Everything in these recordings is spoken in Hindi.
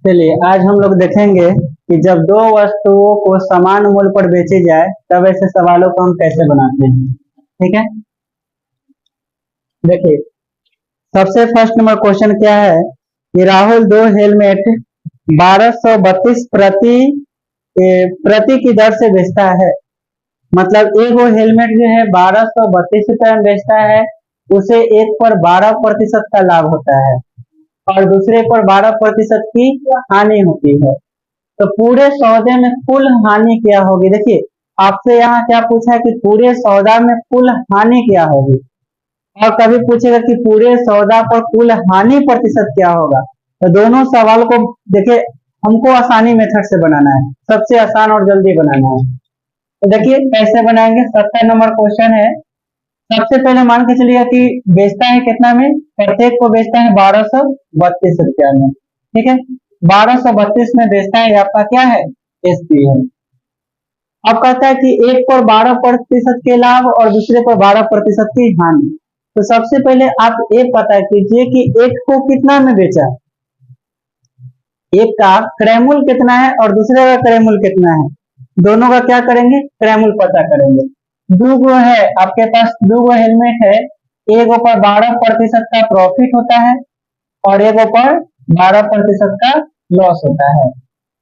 चलिए आज हम लोग देखेंगे कि जब दो वस्तुओं को समान मूल्य पर बेची जाए तब ऐसे सवालों को हम कैसे बनाते हैं। ठीक है, देखिए सबसे फर्स्ट नंबर क्वेश्चन क्या है कि राहुल दो हेलमेट 1232 प्रति की दर से बेचता है। मतलब एक वो हेलमेट जो है 1232 रुपये में बेचता है, उसे एक पर 12% का लाभ होता है और दूसरे पर 12% की हानि होती है। तो पूरे सौदे में कुल हानि क्या होगी? देखिए आपसे यहाँ क्या पूछा है कि पूरे सौदा में कुल हानि क्या होगी, और कभी पूछेगा कि पूरे सौदा पर कुल हानि प्रतिशत क्या होगा। तो दोनों सवाल को देखिए हमको आसानी मेथड से बनाना है, सबसे आसान और जल्दी बनाना है। तो देखिए कैसे बनाएंगे। 70 नंबर क्वेश्चन है। सबसे पहले मान के चलिए कि बेचता है कितना में, प्रत्येक को बेचता है 1232 रुपया में। ठीक है, 1232 में बेचता है, आपका क्या है एसपी है। अब कहता है कि एक पर 12% के लाभ और दूसरे पर 12% की हानि। तो सबसे पहले आप ये पता कीजिए कि एक को कितना में बेचा, एक का क्रयमूल्य कितना है और दूसरे का क्रयमूल्य कितना है। दोनों का क्या करेंगे, क्रयमूल्य पता करेंगे। दो है आपके पास, दो हेलमेट है, एक ऊपर 12% का प्रॉफिट होता है और एक ऊपर 12% का लॉस होता है।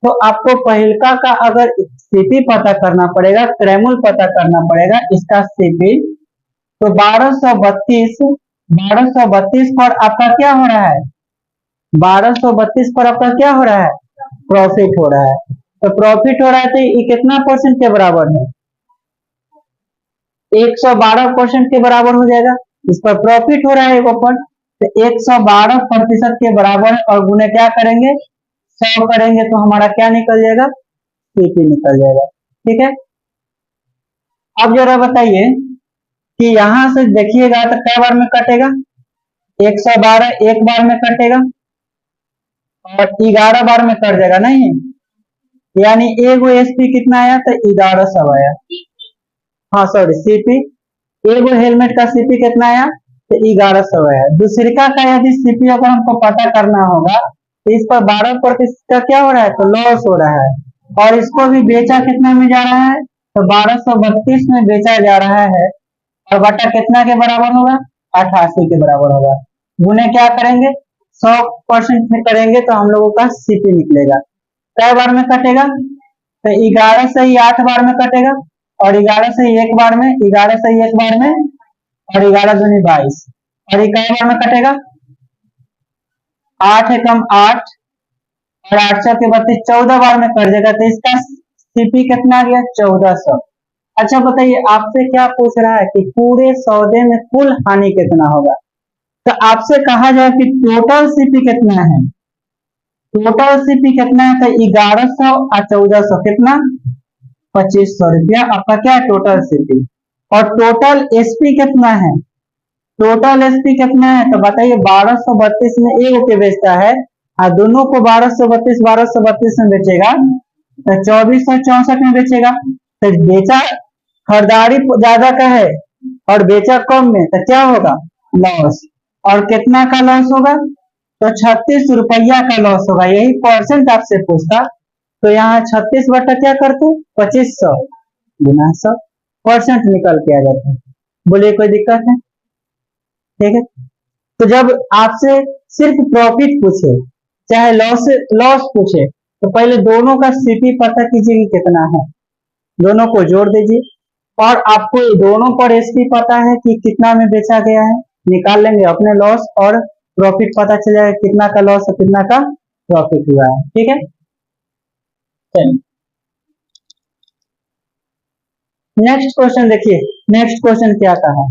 तो आपको पहिलका का अगर सीपी पता करना पड़ेगा, क्रयमूल्य पता करना पड़ेगा, इसका सीपी। तो 1232 पर आपका क्या हो रहा है, 1232 पर आपका क्या हो रहा है, प्रॉफिट हो रहा है। तो प्रॉफिट हो रहा है तो ये कितना परसेंट के बराबर है, 112% के बराबर हो जाएगा। इस पर प्रॉफिट हो रहा है एक ऊपर, तो 112% के बराबर है और गुने क्या करेंगे, 100 करेंगे तो हमारा क्या निकल जाएगा, सीपी निकल जाएगा। ठीक है, अब जरा बताइए कि यहां से देखिएगा तो कै बार में कटेगा, 112 एक बार में कटेगा और 11 बार में कट जाएगा, नहीं यानी एगो एसपी कितना आया, तो 1100 आया। हाँ सॉरी सीपी, एगो हेलमेट का सीपी कितना आया, तो 1100 आया। दूसरे का यदि सीपी अगर हमको पता करना होगा तो इस पर 12% का क्या हो रहा है, तो लॉस हो रहा है। और इसको भी बेचा कितना में जा रहा है, तो 1232 में बेचा जा रहा है और बटा कितना के बराबर होगा, 88 के बराबर होगा। गुने क्या करेंगे, 100% में करेंगे तो हम लोगों का सीपी निकलेगा। कै बार में कटेगा, तो 11 से ही 8 बार में कटेगा और 11 से ही एक बार में, 11 से ही एक बार में और 11 दूनी 22 और ये कै बार में कटेगा, 8 एकम 8 और 800 के 32 14 बार में कट जाएगा। तो इसका सीपी कितना आ गया, 1400। अच्छा बताइए आपसे क्या पूछ रहा है कि पूरे सौदे में कुल हानि कितना होगा। तो आपसे कहा जाए कि टोटल सीपी कितना है, टोटल सीपी कितना है, तो 1100 और 1400 कितना, 2500 रुपया आपका क्या है टोटल सीपी। और टोटल एसपी कितना है, टोटल एसपी कितना है, तो बताइए 1232 में एक के बेचता है और दोनों को 1232 में बेचेगा तो 2464 में बेचेगा। तो बेचा खरीदारी ज्यादा का है और बेचा कम में, तो क्या होगा, लॉस। और कितना का लॉस होगा, तो 36 रुपया का लॉस होगा। यही परसेंट आपसे पूछता, तो यहाँ 36 बटा क्या करते 2500 गुना 100, परसेंट निकल के आ जाता है। बोलिए कोई दिक्कत है? ठीक है, तो जब आपसे सिर्फ प्रॉफिट पूछे चाहे लॉस लॉस पूछे तो पहले दोनों का सीपी पता कीजिए कि कितना है, दोनों को जोड़ दीजिए और आपको दोनों पर एसपी पता है कि कितना में बेचा गया है, निकाल लेंगे अपने लॉस और प्रॉफिट पता चल जाएगा कितना का लॉस और कितना का प्रॉफिट हुआ है। ठीक है, चलिए नेक्स्ट क्वेश्चन देखिए। नेक्स्ट क्वेश्चन क्या कहा,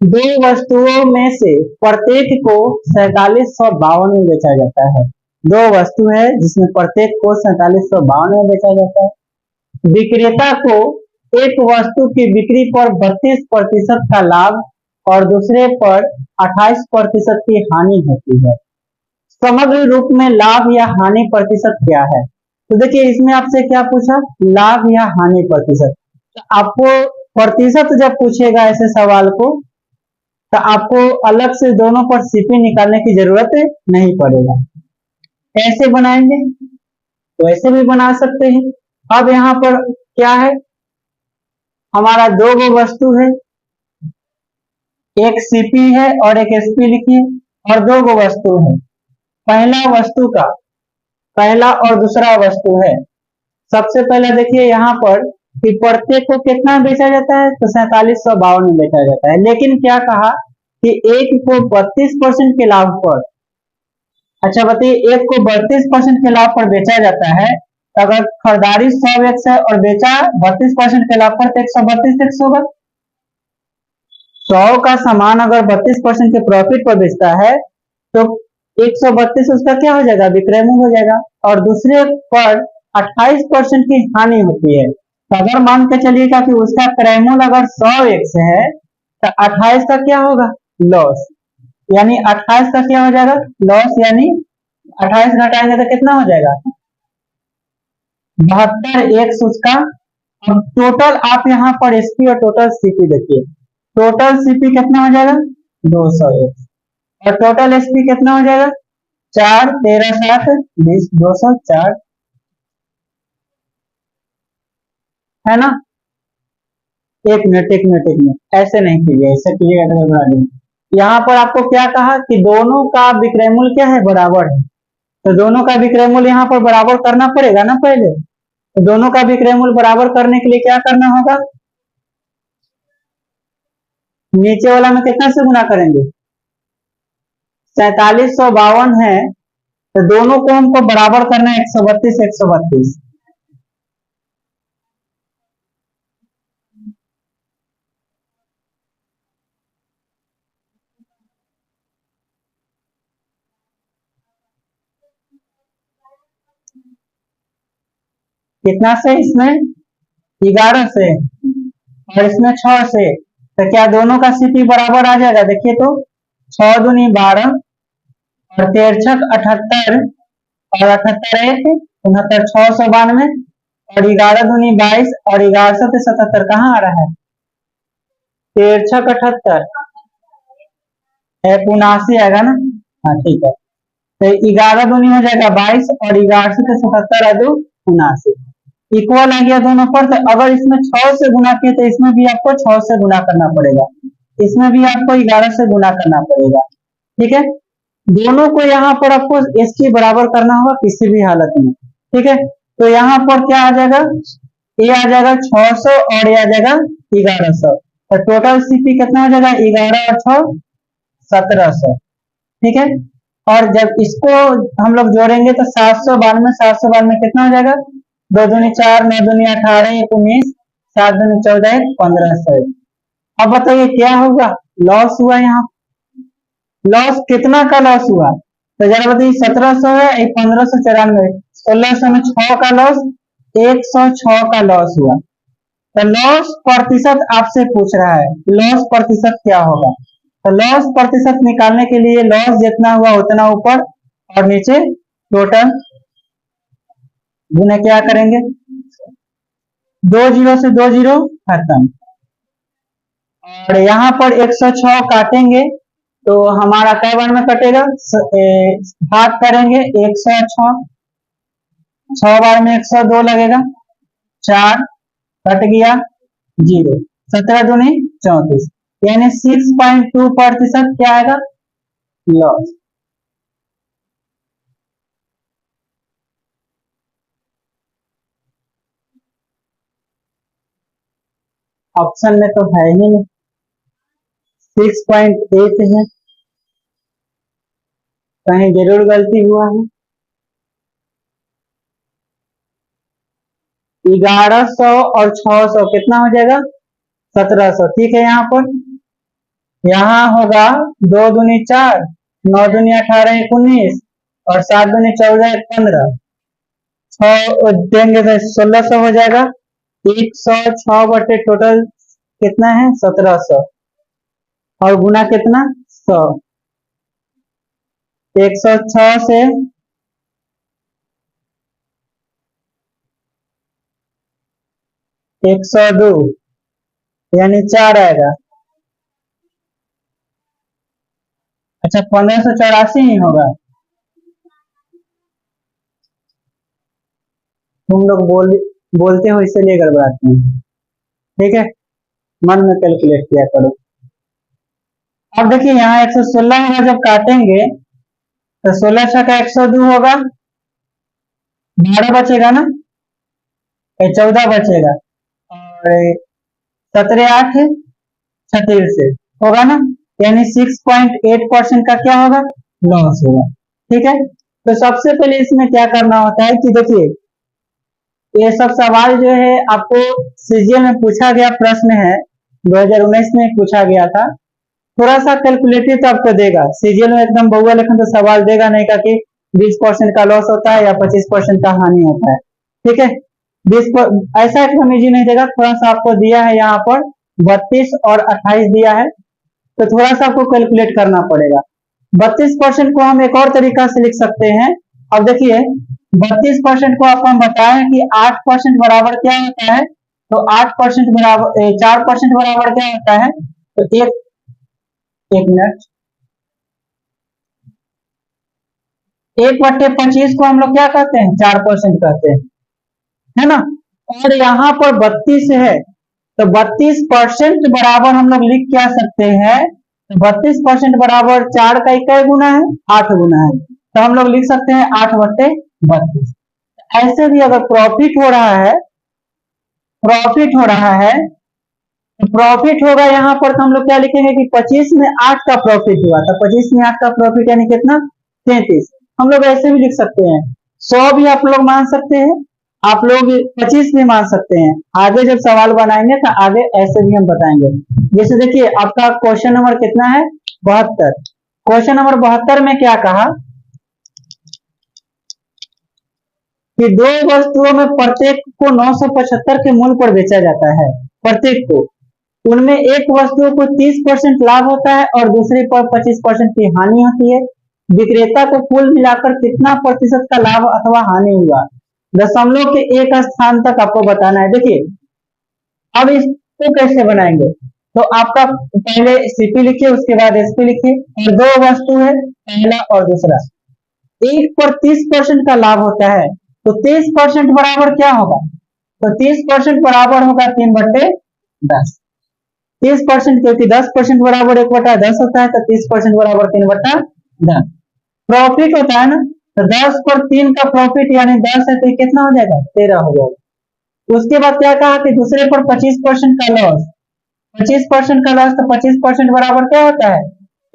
दो वस्तुओं में से प्रत्येक को 4752 में बेचा जाता है। दो वस्तु है जिसमें प्रत्येक को 4752 में बेचा जाता है। विक्रेता को एक वस्तु की बिक्री पर 32% का लाभ और दूसरे पर 28% की हानि होती है। समग्र रूप में लाभ या हानि प्रतिशत क्या है। तो देखिए इसमें आपसे क्या पूछा, लाभ या हानि प्रतिशत। तो आपको प्रतिशत जब पूछेगा ऐसे सवाल को तो आपको अलग से दोनों पर सीपी निकालने की जरूरत नहीं पड़ेगा। ऐसे बनाएंगे तो ऐसे भी बना सकते हैं। अब यहाँ पर क्या है, हमारा दो गो वस्तु है, एक सीपी है और एक एसपी लिखिए, और दो गो वस्तु है, पहला वस्तु का पहला और दूसरा वस्तु है। सबसे पहले देखिए यहाँ पर कि प्रत्येक को कितना बेचा जाता है, तो 4752 में बेचा जाता है। लेकिन क्या कहा कि एक को 32% के लाभ पर, अच्छा बताइए, एक को 32% के लाभ पर बेचा जाता है, तो अगर खरीदारी 100x है और बेचा 32% के लाभ पर, तो 132x होगा। 100 का सामान अगर 32% के प्रॉफिट पर बेचता है तो 132 उसका क्या हो जाएगा, विक्रय मूल्य हो जाएगा, और दूसरे पर 28% की हानि होती है। तो अगर मान के चलिएगा कि उसका क्रय मूल्य अगर 100x है तो 28 का क्या होगा, लॉस, यानी 28 का क्या हो जाएगा, लॉस, यानी 28 घटाएंगे तो कितना हो जाएगा, 72x उसका। अब टोटल आप यहाँ पर एसपी और टोटल सीपी देखिए, टोटल सीपी कितना हो जाएगा, 200x, और टोटल एसपी कितना हो जाएगा, 4 13 7 20 204, है ना। एक मिनट ऐसे नहीं कीजिए, ऐसे कीजिएगा तो बना देंगे। यहाँ पर आपको क्या कहा कि दोनों का विक्रय मूल्य क्या है, बराबर है, तो दोनों का विक्रय मूल्य यहाँ पर बराबर करना पड़ेगा ना पहले। तो दोनों का विक्रय मूल्य बराबर करने के लिए क्या करना होगा, नीचे वाला में कितना से गुना करेंगे, 4752 है, तो दोनों को हमको बराबर करना है, 132 132। कितना से, इसमें 11 से और इसमें 6 से, तो क्या दोनों का सीपी बराबर आ जाएगा, देखिए तो 6 दूनी 12 और 13 78 और 78 एक 69 692 और 11 दूनी 22 और 11 से 77 कहाँ आ रहा है, 13 78 79 आएगा ना। हाँ ठीक है, तो 11 दूनी हो जाएगा 22 और 11 से 77 है 2 79, इक्वल आ गया दोनों पर। तो अगर इसमें 6 से गुना किए तो इसमें भी आपको 6 से गुना करना पड़ेगा, इसमें भी आपको 11 से गुना करना पड़ेगा, ठीक है। दोनों को यहाँ पर आपको एस की बराबर करना होगा किसी भी हालत में, ठीक है। तो यहाँ पर क्या आ जाएगा, ये आ जाएगा 600 और ये आ जाएगा 1100, तो टोटल सीपी कितना हो जाएगा, 11 और 6 1700, ठीक है। और जब इसको हम लोग जोड़ेंगे तो 792 कितना हो जाएगा, 2 दूनी 4 9 दूनी 18 1 19 7 दूनी 14 1500। अब बताइए क्या होगा, लॉस हुआ यहाँ, लॉस कितना का लॉस हुआ, तो जरा बताइए, 1700 है 1594, 1600 में 6 का लॉस, 106 का लॉस हुआ। तो लॉस प्रतिशत आपसे पूछ रहा है, लॉस प्रतिशत क्या होगा, तो लॉस प्रतिशत निकालने के लिए लॉस जितना हुआ उतना ऊपर और नीचे टोटल गुने क्या करेंगे, 2 जीरो से 2 जीरो खत्म, और यहाँ पर 106 काटेंगे तो हमारा कै बार में कटेगा, भाग करेंगे 106, 6 बार में 102 लगेगा, 4 कट गया 0, 17 दूनी 34, यानी 6.2% क्या आएगा, लॉस। ऑप्शन में तो है ही नहीं, 6.8 है, कहीं जरूर गलती हुआ है। 1100 और 600 कितना हो जाएगा, 1700, ठीक है। यहाँ पर यहाँ होगा 2 दूनी 4 9 दूनी 18 1 19 और 7 दूनी 14 1 15, 6 देंगे तो 1600 हो जाएगा, 106 बटे टोटल कितना है 1700, और गुना कितना 100, 106 से 102 यानी 4 आएगा, अच्छा 1584 ही होगा, तुम लोग बोलते हो इसलिए गड़बड़ाते हैं। ठीक है, मन में कैलकुलेट किया करो। अब देखिए यहाँ 116 होगा, जब काटेंगे तो 16 का 102 होगा, 12 बचेगा ना, 14 बचेगा, और 17 8 36 से होगा ना, यानी 6.8% का क्या होगा, लॉस होगा। ठीक है, तो सबसे पहले इसमें क्या करना होता है कि देखिए ये सब सवाल जो है आपको सीजीएल में पूछा गया प्रश्न है, 2019 में पूछा गया था। थोड़ा सा कैलकुलेटिव तो आपको देगा, सीजीएल में एकदम बहुआ लेखन तो सवाल देगा नहीं का कि 20% का लॉस होता है या 25% का हानि होता है। ठीक है, 20 ऐसा एकदम इजी नहीं देगा, थोड़ा सा आपको दिया है यहाँ पर 32 और 28 दिया है, तो थोड़ा सा आपको कैलकुलेट करना पड़ेगा। 32% को हम एक और तरीका से लिख सकते हैं। अब देखिए 32% को आपको हम बताएं कि 8% बराबर क्या होता है, तो 8% बराबर 4% बराबर क्या होता है, तो एक मिनट, 1/25 को हम लोग क्या कहते हैं, 4% कहते हैं, है ना। और यहाँ पर 32 है, तो 32% बराबर हम लोग लिख क्या सकते हैं, तो 32% बराबर 4 का इकाई गुना है, 8 गुना है, तो हम लोग लिख सकते हैं 8/32। ऐसे भी अगर प्रॉफिट हो रहा है तो प्रॉफिट होगा यहाँ पर, तो हम लोग क्या लिखेंगे कि 25 में 8 का प्रॉफिट हुआ, तो 25 में 8 का प्रॉफिट यानी कितना, 33। हम लोग ऐसे भी लिख सकते हैं, 100 भी आप लोग मान सकते हैं, आप लोग 25 भी मान सकते हैं। आगे जब सवाल बनाएंगे तो आगे ऐसे भी हम बताएंगे। जैसे देखिए आपका क्वेश्चन नंबर कितना है, 72। क्वेश्चन नंबर 72 में क्या कहा कि दो वस्तुओं में प्रत्येक को 975 के मूल्य पर बेचा जाता है, प्रत्येक को, उनमें एक वस्तु को 30% लाभ होता है और दूसरे पर 25% की हानि होती है। विक्रेता को कुल मिलाकर कितना प्रतिशत का लाभ अथवा हानि हुआ, दशमलव के एक स्थान तक आपको बताना है। देखिए अब इसको कैसे बनाएंगे, तो आपका पहले सीपी लिखिए, उसके बाद एसपी लिखिए, और दो वस्तु है, पहला और दूसरा, एक पर 30% का लाभ होता है, तो 30% बराबर क्या होगा, तो 30% बराबर होगा 3/10। 30% क्योंकि 10% बराबर 1/10 होता है, तो 30% बराबर 3/10। प्रॉफिट होता है ना, तो 10 पर 3 का प्रॉफिट यानी 10 है, तो ये कितना हो जाएगा, 13 हो जाएगा। उसके बाद क्या कहा कि दूसरे पर 25% का लॉस, 25% का लॉस, तो 25% बराबर क्या होता है,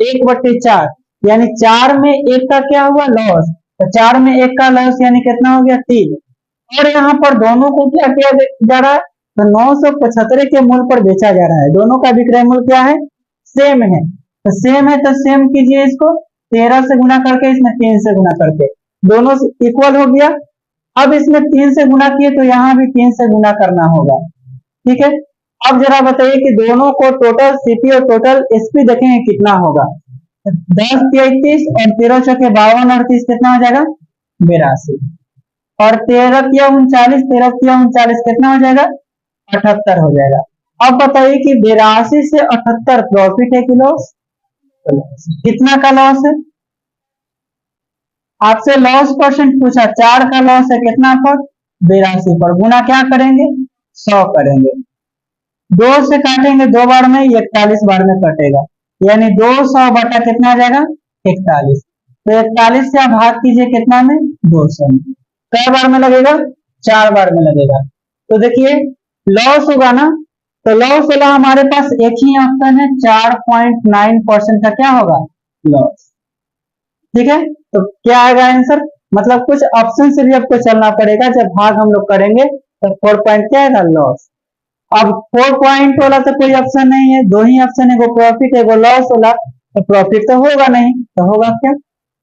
1/4, यानी 4 में 1 का क्या हुआ, लॉस, तो 4 में 1 का लॉस यानी कितना हो गया, 3। और यहाँ पर दोनों को क्या किया जा रहा है, तो 975 के मूल्य पर बेचा जा रहा है, दोनों का विक्रय मूल्य क्या है, सेम है, तो सेम है तो सेम कीजिए, इसको 13 से गुना करके, इसमें 3 से गुना करके, दोनों इक्वल हो गया। अब इसमें 3 से गुना किए तो यहाँ भी 3 से गुना करना होगा। ठीक है, अब जरा बताइए कि दोनों को टोटल सीपी और टोटल एसपी देखेंगे कितना होगा, 10 33 और 13 चौके 52 और 30 कितना हो जाएगा, 82, और 13 13 39 कितना हो जाएगा, 78 हो जाएगा। अब बताइए कि 82 से 78 प्रॉफिट है कि लॉस, कितना का लॉस है, आपसे लॉस परसेंट पूछा, 4 का लॉस है कितना पर, 82 पर, गुना क्या करेंगे, 100 करेंगे, 2 से काटेंगे 2 बार में, 41 बार में कटेगा, यानी 200 बटा कितना आ जाएगा, 41, तो 41 से आप भाग कीजिए कितना में, 200 में, कई बार में लगेगा, 4 बार में लगेगा। तो देखिए लॉस होगा ना, तो लॉस वाला हमारे पास एक ही ऑप्शन है, 4.9% का क्या होगा, लॉस। ठीक है, तो क्या आएगा आंसर, मतलब कुछ ऑप्शन से भी आपको चलना पड़ेगा, जब भाग हम लोग करेंगे तो 4 पॉइंट क्या आएगा, लॉस। अब 4 पॉइंट वाला तो कोई ऑप्शन नहीं है, दो ही ऑप्शन है, वो प्रॉफिट है वो लॉस वाला, तो प्रॉफिट तो होगा नहीं, तो होगा क्या,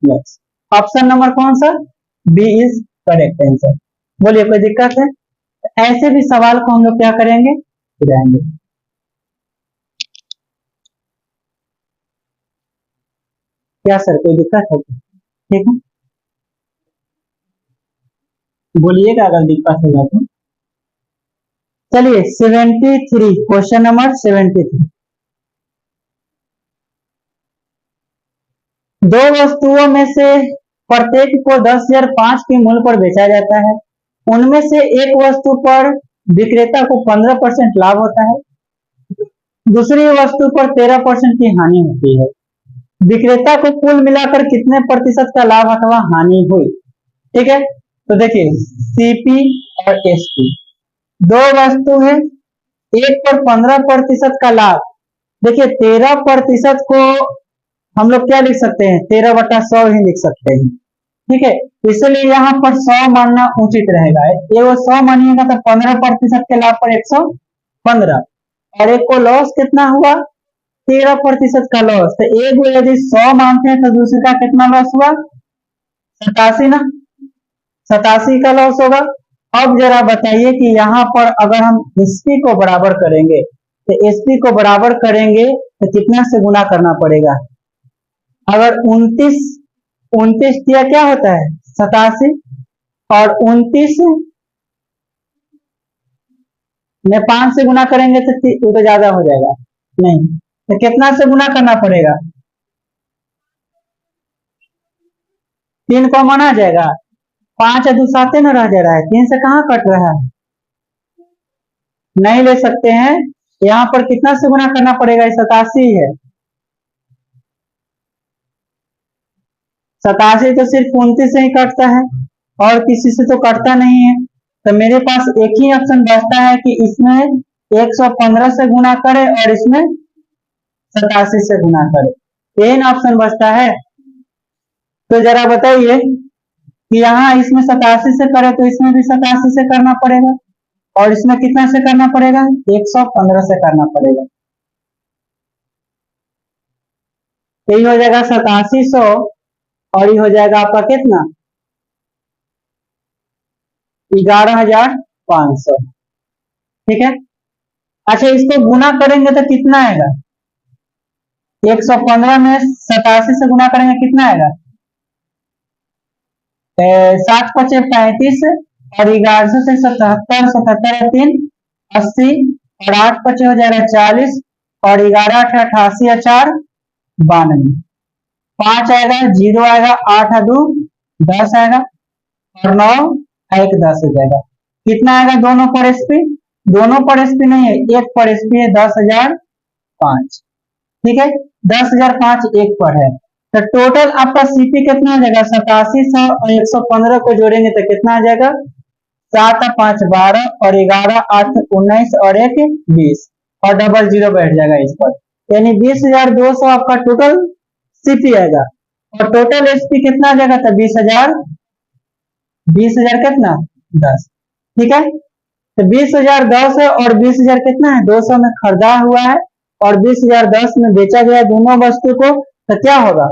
लॉस। ऑप्शन नंबर कौन सा, बी इज करेक्ट आंसर। बोलिए कोई दिक्कत है, ऐसे भी सवाल को हम लोग क्या करेंगे, सुधारेंगे। क्या सर कोई दिक्कत है, ठीक है, बोलिएगा अगर दिक्कत होगा तो। चलिए 73, क्वेश्चन नंबर 73, दो वस्तुओं में से प्रत्येक को 10,005 के मूल्य पर बेचा जाता है, उनमें से एक वस्तु पर विक्रेता को 15% लाभ होता है, दूसरी वस्तु पर 13% की हानि होती है। विक्रेता को कुल मिलाकर कितने प्रतिशत का लाभ अथवा हानि हुई? ठीक है, तो देखिए सीपी और एसपी दो वस्तु है, एक पर 15% का लाभ। देखिए 13% को हम लोग क्या लिख सकते हैं, 13/100 ही लिख सकते हैं। ठीक है, इसलिए यहाँ पर 100 मानना उचित रहेगा। ये वो 100 मानिएगा तो 15% के लाभ पर 115, और एक को लॉस कितना हुआ, 13% का लॉस। तो एक को यदि 100 मानते हैं तो दूसरे का कितना लॉस हुआ, 87 ना, 87 का लॉस होगा। अब जरा बताइए कि यहाँ पर अगर हम एसपी को बराबर करेंगे तो एसपी को बराबर करेंगे तो कितना से गुना करना पड़ेगा? अगर 29 दिया क्या होता है 87, और 29 में 5 से गुना करेंगे तो ज्यादा हो जाएगा, नहीं तो कितना से गुना करना पड़ेगा? 3 कॉमन आ जाएगा, 5 दो साते में रह जा रहा है, 3 से कहाँ कट रहा है, नहीं ले सकते हैं। यहाँ पर कितना से गुना करना पड़ेगा? 87 है, 87 तो सिर्फ 29 से ही कटता है और किसी से तो कटता नहीं है। तो मेरे पास एक ही ऑप्शन बचता है कि इसमें 115 से गुना करे और इसमें 87 से गुना करे, यही ऑप्शन बचता है। तो जरा बताइए कि यहाँ इसमें 87 से करे तो इसमें भी 87 से करना पड़ेगा, और इसमें कितना से करना पड़ेगा? 115 से करना पड़ेगा। यही हो जाएगा 8700, और ये हो जाएगा आपका कितना, 11,500। ठीक है, अच्छा इसको गुना करेंगे तो कितना आएगा? 115 में 87 से गुना करेंगे कितना आएगा? 7×5 = 35, और 1100 से 77, 77 3 80, और 8×5 हो जाएगा 40, और 11×8 88, और 4 92, 5 आएगा, 0 आएगा, 8 2 10 आएगा, और 9 1 10 हो जाएगा। कितना आएगा दोनों पर एसपी? दोनों पर एसपी नहीं है, एक पर एसपी है 10,005। ठीक है, 10,005 एक पर है। तो टोटल आपका सीपी कितना हो जाएगा? 8700 और 115 को जोड़ेंगे तो कितना आ जाएगा? 7 और 5 12, और 11 8 19, और 1 20, और डबल जीरो बैठ जाएगा इस पर, यानी 20,200 आपका टोटल सीपी आएगा। और टोटल एसपी कितना आ जाएगा? तो 20,000 कितना 10। ठीक है, तो 20,010 है, और 20,000 कितना है 200 में खरीदा हुआ है, और 20,010 में बेचा गया दोनों वस्तु को, तो क्या होगा?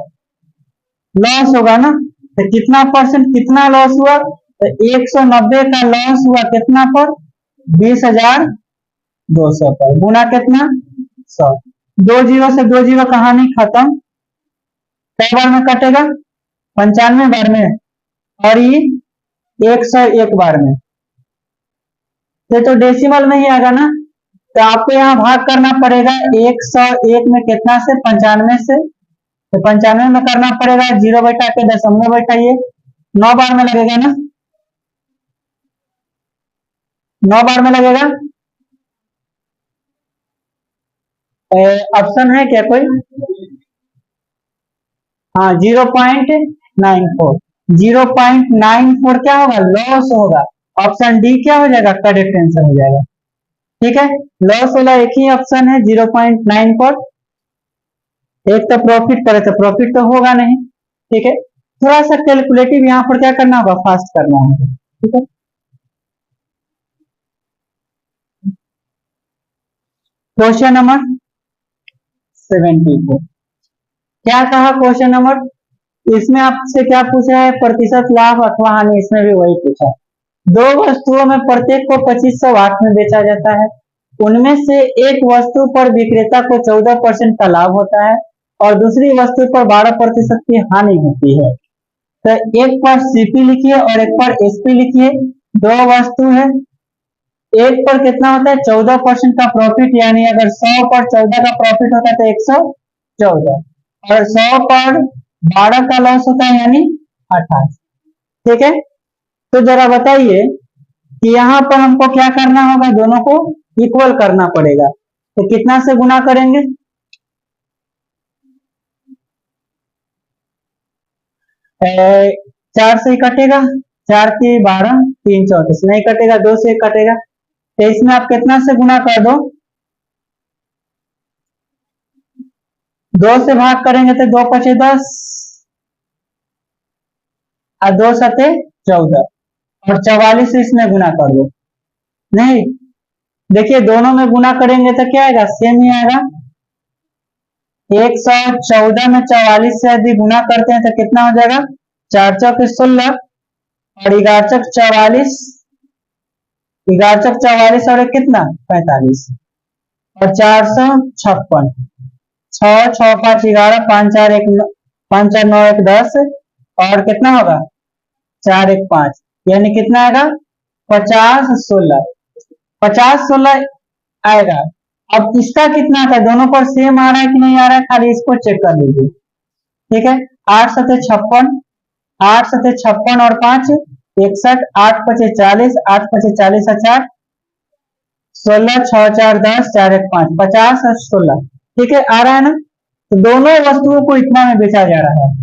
लॉस होगा ना। तो कितना परसेंट, कितना लॉस हुआ? तो 190 का लॉस हुआ कितना पर? 20,200 पर, गुना कितना 100। 2 जीरो से 2 जीरो कहानी खत्म। कई बार में कटेगा? 95 बार में, और ये 101 बार में। ये तो डेसिमल में ही आएगा ना, तो आपको यहाँ भाग करना पड़ेगा 101 में कितना से? 95 से। तो 95 में करना पड़ेगा, 0 बैठा के दशमलव बैठाइए, 9 बार में लगेगा ना, 9 बार में लगेगा। ऑप्शन है क्या कोई? हाँ 0.94, 0.94 क्या होगा? लॉस होगा। ऑप्शन डी क्या हो जाएगा? करेक्ट आंसर हो जाएगा। ठीक है, लॉस वाला एक ही ऑप्शन है 0.94। एक तो प्रॉफिट करे तो प्रॉफिट तो होगा नहीं। ठीक है, थोड़ा सा कैलकुलेटिव यहाँ पर क्या करना होगा? फास्ट करना होगा। ठीक है, क्वेश्चन नंबर 74 क्या कहा? क्वेश्चन नंबर, इसमें आपसे क्या पूछा है? प्रतिशत लाभ अथवा हानि, इसमें भी वही पूछा है। दो वस्तुओं में प्रत्येक को 2500 वाट में बेचा जाता है, उनमें से एक वस्तु पर विक्रेता को 14% का लाभ होता है और दूसरी वस्तु पर 12% की हानि होती है। तो एक पर सीपी लिखिए और एक पर एसपी लिखिए। दो वस्तु है, एक पर कितना होता है? 14% का प्रॉफिट, यानी अगर 100 पर 14 का प्रॉफिट होता है तो 114, और 100 पर 12 का लॉस होता है यानी 28। ठीक है, तो जरा बताइए कि यहाँ पर हमको क्या करना होगा, दोनों को इक्वल करना पड़ेगा। तो कितना से गुना करेंगे, 4 से ही कटेगा, 4 की 12, 3 34, नहीं कटेगा, 2 से कटेगा। तो इसमें आप कितना से गुना कर दो, 2 से भाग करेंगे तो 2 पचे 10 और 2 सते 14, और 44 से इसमें गुना कर दो। नहीं, देखिए दोनों में गुना करेंगे तो क्या आएगा, सेम ही आएगा। 114 में 44 से यदि गुना करते हैं तो कितना हो जाएगा, 4 चौक 16 और 11 चौक 44, 11 चौक 44 और कितना 45 और 456, 6 6 5 11, 5 4 1 5 4 9 1 10 और कितना होगा 4 1 5, यानी कितना आएगा 50 16, 50 16 आएगा। अब इसका कितना था, दोनों पर सेम आ रहा है कि नहीं आ रहा है, खाली इसको चेक कर लीजिए। ठीक है, 8 सते 56, 8 सते 56 और 5 61, 8 पचे 40, 8 पचे 40 और 4 16, 6 4 10, 4 1 5, 50 और 16। ठीक है, आ रहा है ना। तो दोनों वस्तुओं को इतना में बेचा जा रहा है।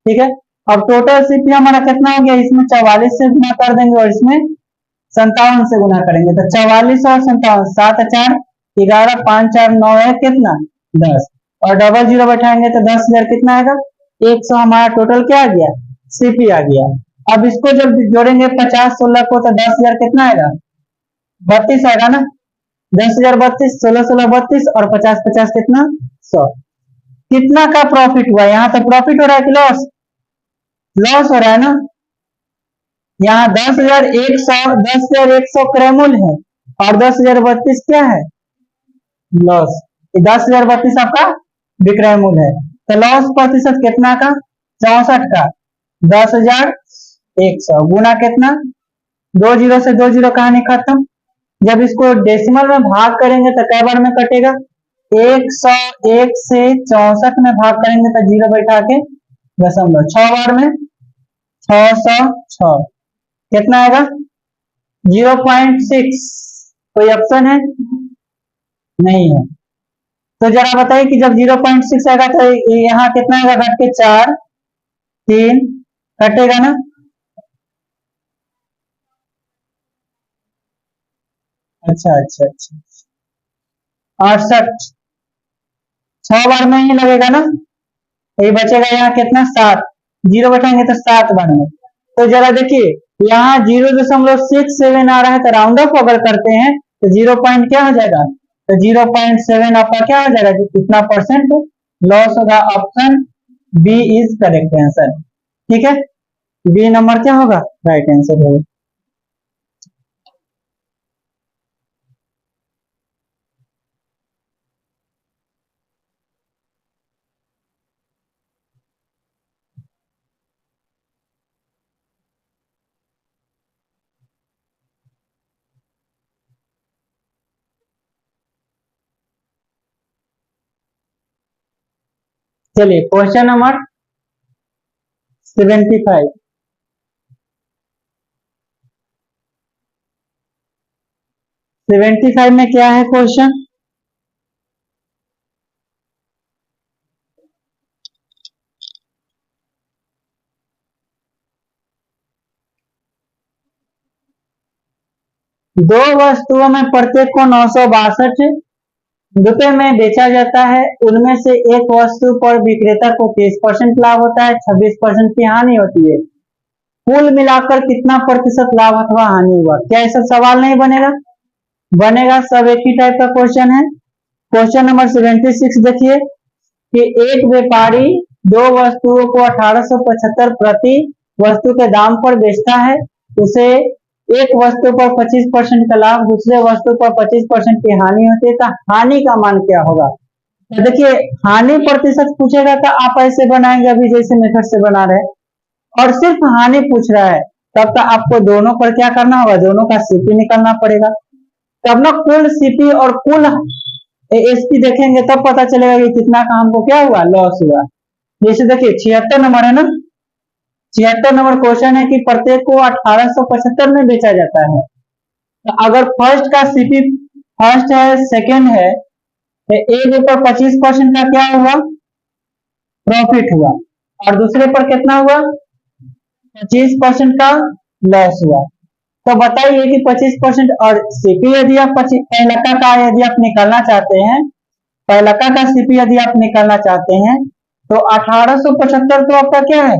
ठीक है, अब टोटल सीपी हमारा कितना हो गया, इसमें 44 से गुना कर देंगे और इसमें 57 से गुना करेंगे, तो 44 और 57, 7 4 11, 5 4 9 है कितना 10, और डबल जीरो बैठाएंगे तो 10,000 कितना आएगा 100। हमारा टोटल क्या आ गया, सीपी आ गया। अब इसको जब जोड़ेंगे 50 16 को तो 10,000 कितना आएगा 32 आएगा ना, 10,000 32, 16 16 32 और 50 50 कितना 100। कितना का प्रॉफिट हुआ, यहाँ तो प्रॉफिट हो रहा है कि लॉस, लॉस हो रहा है ना। यहाँ 10,100, 10,100 क्रयमूल्य है और 10,032 क्या है लॉस, 10,032 आपका विक्रय मूल्य है। तो लॉस प्रतिशत कितना का 64 का 10,100 गुना कितना, 2 जीरो से 2 जीरो कहानी खत्म। जब इसको डेसिमल में भाग करेंगे तो कै बार में कटेगा, 101 से 64 में भाग करेंगे तो जीरो बैठा के दशमलव, 6 बार में 606 कितना आएगा 0.6। कोई ऑप्शन है, नहीं है। तो जरा बताइए कि जब 0.6 आएगा तो यहाँ कितना आएगा, घट के 4 3 कटेगा ना। अच्छा अच्छा अच्छा, 68 6 बार में ही लगेगा ना, ये बचेगा यहाँ कितना 7, जीरो बैठाएंगे तो 7 बार में। तो जरा देखिए यहाँ 0.67 आ रहा है, तो राउंड ऑफ अगर करते हैं तो 0 पॉइंट क्या हो जाएगा, तो 0.7 आपका क्या हो जाएगा, कितना परसेंट लॉस होगा। Option B is correct answer. ठीक है, बी नंबर क्या होगा राइट आंसर होगा। चलिए क्वेश्चन नंबर 75, 75 में क्या है क्वेश्चन, दो वस्तुओं में प्रत्येक को 962 रुपए में बेचा जाता है। उनमें से एक वस्तु पर विक्रेता को 30% लाभ होता है, 26% की हानि होती है। कुल मिलाकर कितना प्रतिशत लाभ अथवा हानि हुआ। क्या ऐसा सवाल नहीं बनेगा, बनेगा, सब एक ही टाइप का क्वेश्चन है। क्वेश्चन नंबर 76 देखिए कि एक व्यापारी दो वस्तुओं को 1875 प्रति वस्तु के दाम पर बेचता है। उसे एक वस्तु पर 25% का लाभ, दूसरे वस्तु पर 25% की हानि होती है, तो हानि का मान क्या होगा। तो देखिए हानि प्रतिशत पूछेगा तो आप ऐसे बनाएंगे अभी जैसे मेथड से बना रहे, और सिर्फ हानि पूछ रहा है तब तो आपको दोनों पर क्या करना होगा, दोनों का सीपी निकालना पड़ेगा। तब ना कुल सीपी और कुल एसपी देखेंगे तब पता चलेगा कि कितना का हमको क्या हुआ लॉस हुआ। जैसे देखिए 76 नंबर है ना, 76 नंबर क्वेश्चन है कि प्रत्येक को 1875 में बेचा जाता है। तो अगर फर्स्ट का सीपी फर्स्ट है सेकंड है तो एक ऊपर 25% का क्या हुआ प्रॉफिट हुआ और दूसरे पर कितना हुआ 25% का लॉस हुआ। तो बताइए कि 25% और सीपी यदि आप पहलका का यदि आप निकालना चाहते हैं पहलका का सीपी यदि आप निकालना चाहते हैं तो 1875 तो आपका क्या है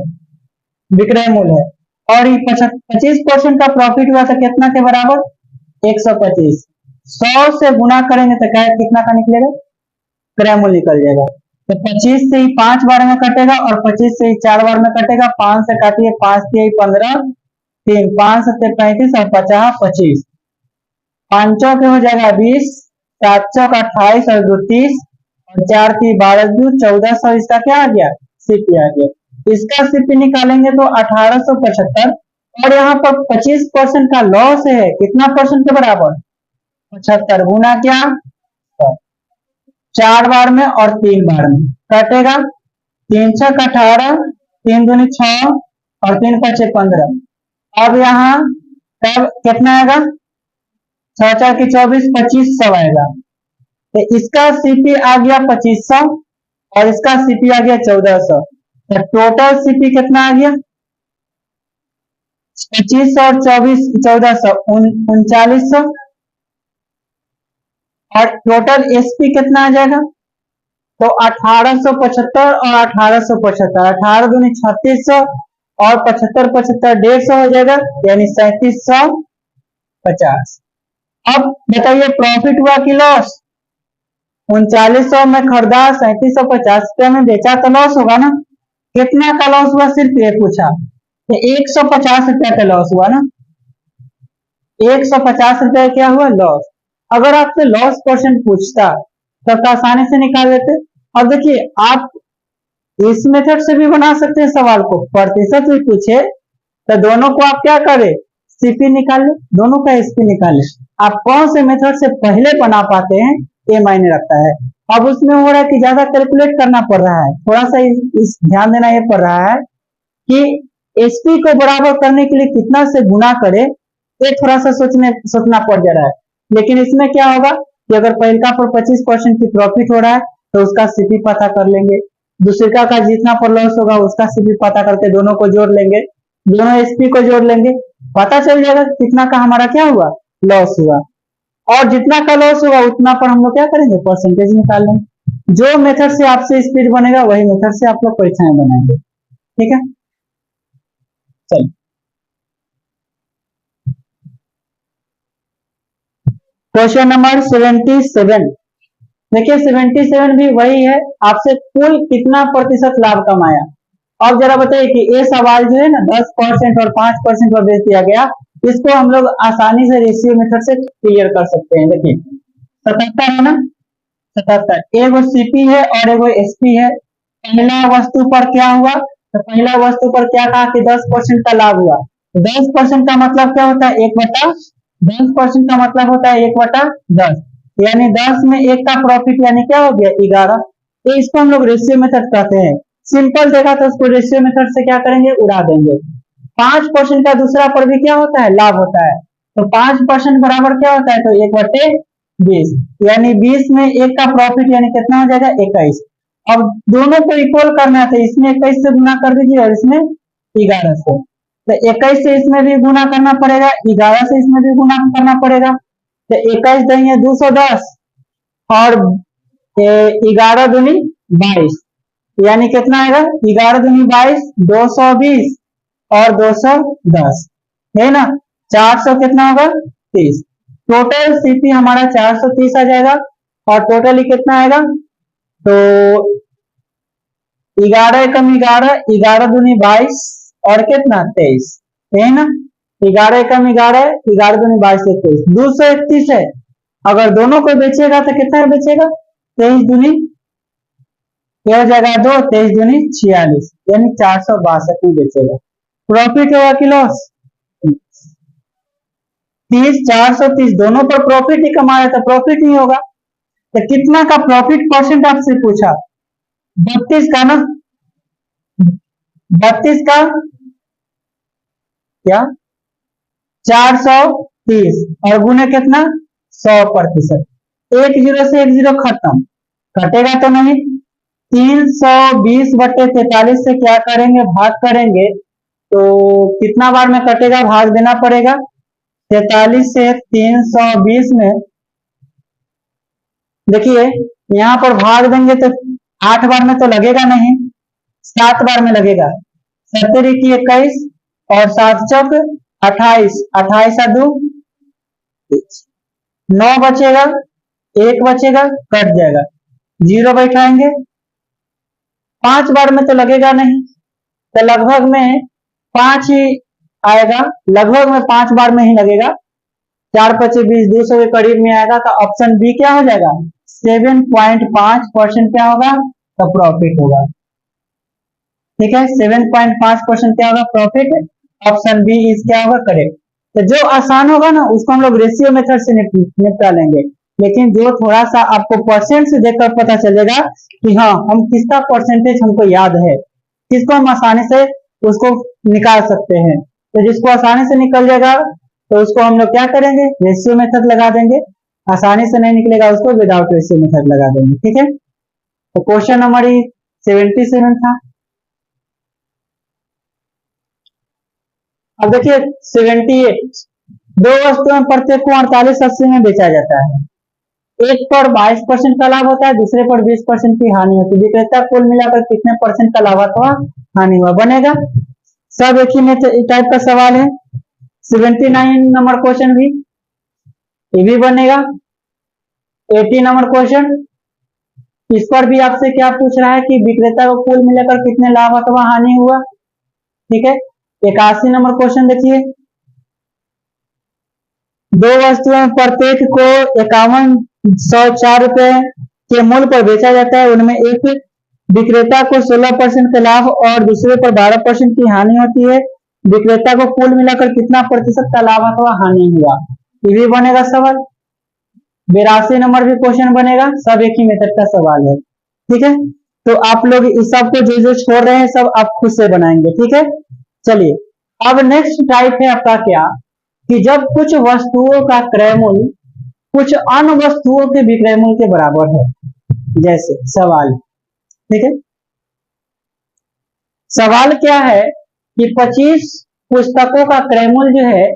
विक्रय मूल्य है और ये 25% का प्रॉफिट हुआ था कितना के बराबर 125। 100 से गुना करेंगे तो क्या कितना का निकलेगा क्रय मूल्य निकल जाएगा। तो 25 से ही 5 बार में कटेगा और 25 से ही 4 बार में कटेगा 5 से काटिए 5 से 15 3 5 7 35 और 50 25 पांचों के हो जाएगा 20 7 का 28 और 2 30 और 4 3 12 2 1400 इसका क्या आ गया सीपी आ गया। इसका सीपी निकालेंगे तो 1875 और यहाँ पर 25% का लॉस है कितना परसेंट के बराबर 75 गुना क्या 4 बार में और 3 बार में कटेगा 3 6 18 3 दूनी 6 और 3 5 15। अब यहाँ तब कितना आएगा 6 4 की 24 2500 आएगा। तो इसका सीपी आ गया 2500 और इसका सीपी आ गया 1400। तो टोटल सीपी कितना आ गया 2500 और 24 1400 3900 और टोटल एसपी कितना आ जाएगा तो 1875 और 1875 18 दूनी 3600 और 75 75 150 हो जाएगा यानी 3750। अब बताइए प्रॉफिट हुआ कि लॉस 3900 में खरीदा 3750 रुपया में बेचा तो लॉस होगा ना। कितना का लॉस हुआ सिर्फ ये पूछा तो 150 रुपया का लॉस हुआ ना 150 रुपया क्या हुआ लॉस। अगर आपसे लॉस परसेंट पूछता तब तो आसानी से निकाल लेते। अब देखिए आप इस मेथड से भी बना सकते हैं सवाल को प्रतिशत भी पूछे तो दोनों को आप क्या करें सीपी निकाल ले दोनों का एसपी निकाल ले। आप कौन से मेथड से पहले बना पाते हैं ये मायने रखता है। अब उसमें हो रहा है कि ज्यादा कैलकुलेट करना पड़ रहा है थोड़ा सा इस ध्यान देना ये पड़ रहा है कि एसपी को बराबर करने के लिए कितना से गुना करे ये थोड़ा सा सोचना पड़ जा रहा है। लेकिन इसमें क्या होगा कि अगर पहलका पर 25% की प्रॉफिट हो रहा है तो उसका सीपी पता कर लेंगे दूसरे का जितना पर लॉस होगा उसका सीपी पता करके दोनों को जोड़ लेंगे दोनों एसपी को जोड़ लेंगे पता चल जाएगा कितना का हमारा क्या हुआ लॉस हुआ और जितना का लॉस होगा उतना पर हम लोग क्या करेंगे परसेंटेज निकाल लेंगे। जो मेथड से आपसे स्पीड बनेगा वही मेथड से आप लोग परीक्षाएं बनाएंगे। ठीक है चलिए क्वेश्चन नंबर 77। देखिए 77 भी वही है आपसे कुल कितना प्रतिशत लाभ कमाया। अब जरा बताइए कि ये सवाल जो है ना 10% और 5% पर बेच दिया गया इसको हम लोग आसानी से रेशियो मेथड से क्लियर कर सकते हैं। देखिए 77 है ना 77 एगो सीपी है और एगो एसपी है। पहला वस्तु पर क्या हुआ तो पहला वस्तु पर क्या कहा कि 10% का लाभ हुआ। 10% का मतलब क्या होता है 1/10% का मतलब होता है 1/10 यानी 10 में 1 का प्रॉफिट यानी क्या हो गया 11। तो इसको हम लोग रेशियो मेथड कहते हैं। सिंपल देखा तो उसको रेशियो मेथड से क्या करेंगे उड़ा देंगे। 5% का दूसरा पर भी क्या होता है लाभ होता है तो 5% बराबर क्या होता है तो 1/20 यानी 20 में 1 का प्रॉफिट यानी कितना हो जाएगा 21। अब दोनों को इक्वल करना है तो इसमें 21 से गुना कर दीजिए और इसमें 11 से। तो 21 से इसमें भी गुना करना पड़ेगा 11 से इसमें भी गुना करना पड़ेगा। तो 21 देंगे 210 और 11 दूनी 22 यानी कितना आएगा 11 दूनी 22 220 और 210 है ना 400 कितना होगा 30। टोटल सीपी हमारा 430 आ जाएगा और टोटल कितना आएगा तो 11 कम 11 11 दूनी 22 और कितना 23 है ना 11 कम 11 11 दूनी 22 23 231 है। अगर दोनों को बेचेगा तो कितना बेचेगा 23 दूनी क्या हो जाएगा 2 23 दूनी 46 यानी 462 में बेचेगा। प्रॉफिट होगा कि लॉस 30 430 दोनों पर प्रॉफिट ही कमा रहे तो प्रॉफिट नहीं होगा। तो कितना का प्रॉफिट परसेंट आपसे पूछा 32 का ना 32 का क्या 400 30 और गुने कितना 100%। एक जीरो से एक जीरो खत्म, कटेगा तो नहीं। 320/43 से क्या करेंगे, भाग करेंगे तो कितना बार में कटेगा, भाग देना पड़ेगा। 43 से 320 में देखिए यहाँ पर भाग देंगे तो 8 बार में तो लगेगा नहीं, 7 बार में लगेगा। 70 की 21 और 7 चौक 28, 28 9 बचेगा, 1 बचेगा, कट जाएगा, जीरो बैठाएंगे। 5 बार में तो लगेगा नहीं, तो लगभग में 5 ही आएगा, लगभग में 5 बार में ही लगेगा। 4×25 = 200 के करीब में आएगा। तो ऑप्शन बी क्या हो जाएगा, 7.5% क्या होगा, तो प्रॉफिट होगा। ठीक है, 7.5% क्या होगा, प्रॉफिट। ऑप्शन बी इज क्या होगा, करेक्ट। तो जो आसान होगा ना उसको हम लोग रेशियो मेथड से निपटा लेंगे, लेकिन जो थोड़ा सा आपको परसेंट से देखकर पता चलेगा कि हाँ हम किसका परसेंटेज हमको याद है, किसको हम आसानी से उसको निकाल सकते हैं। तो जिसको आसानी से निकल जाएगा तो उसको हम लोग क्या करेंगे, रेशियो मेथड लगा देंगे। आसानी से नहीं निकलेगा उसको विदाउट रेशियो मेथड लगा देंगे। ठीक है, तो क्वेश्चन नंबर 77 था। अब देखिए 78, दो वस्तुओं में प्रत्येक को 4880 में बेचा जाता है। एक पर 22% का लाभ होता है, दूसरे पर 20% की हानि होती है। विक्रेता कुल मिलाकर कितने परसेंट का लाभ हुआ, हानि हुआ, बनेगा। सब एक ही टाइप का सवाल है। 79 नंबर क्वेश्चन भी ये भी बनेगा। 80 नंबर क्वेश्चन, इस पर भी आपसे क्या पूछ रहा है कि विक्रेता को कुल मिलाकर कितने लाभ अथवा हानि हुआ। ठीक है, 81 नंबर क्वेश्चन देखिए, दो वस्तुएं प्रत्येक को 5104 रुपए के मूल्य पर बेचा जाता है। उनमें एक विक्रेता को 16% का लाभ और दूसरे पर 12% की हानि होती है। विक्रेता को कुल मिलाकर कितना प्रतिशत का लाभ अथवा हानि हुआ, ये भी बनेगा सवाल। 82 नंबर भी क्वेश्चन बनेगा। सब एक ही मेथड का सवाल है। ठीक है, तो आप लोग इस सब को जो जो छोड़ रहे हैं सब आप खुद से बनाएंगे। ठीक है, चलिए अब नेक्स्ट टाइप है आपका क्या, कि जब कुछ वस्तुओं का क्रय मूल्य कुछ अन्य वस्तुओं के विक्रय मूल्य के बराबर है। जैसे सवाल, ठीक है, सवाल क्या है कि 25 पुस्तकों का क्रय मूल्य जो है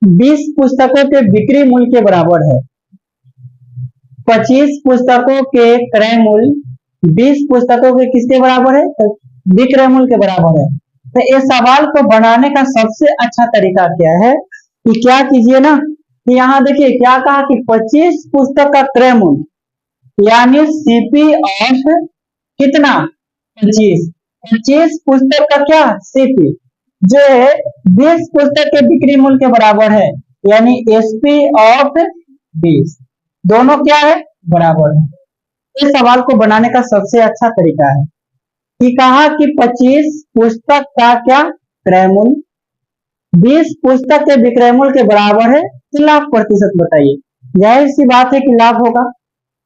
20 पुस्तकों के बिक्री मूल्य के बराबर है। 25 पुस्तकों के क्रय मूल्य 20 पुस्तकों के किसके बराबर है, तो विक्रय मूल्य के बराबर है। तो इस सवाल को बनाने का सबसे अच्छा तरीका क्या है कि क्या कीजिए ना, कि यहाँ देखिए क्या कहा कि 25 पुस्तक का क्रय मूल्य यानी सीपी ऑफ कितना 25 पुस्तक का क्या सीपी जो है 20 पुस्तक के बिक्री मूल्य के बराबर है, यानी एसपी ऑफ 20 दोनों क्या है, बराबर है। इस सवाल को बनाने का सबसे अच्छा तरीका है कि कहा कि 25 पुस्तक का क्या क्रय मूल्य 20 पुस्तक के विक्रय मूल्य के बराबर है, तो लाभ प्रतिशत बताइए। जाहिर सी बात है कि लाभ होगा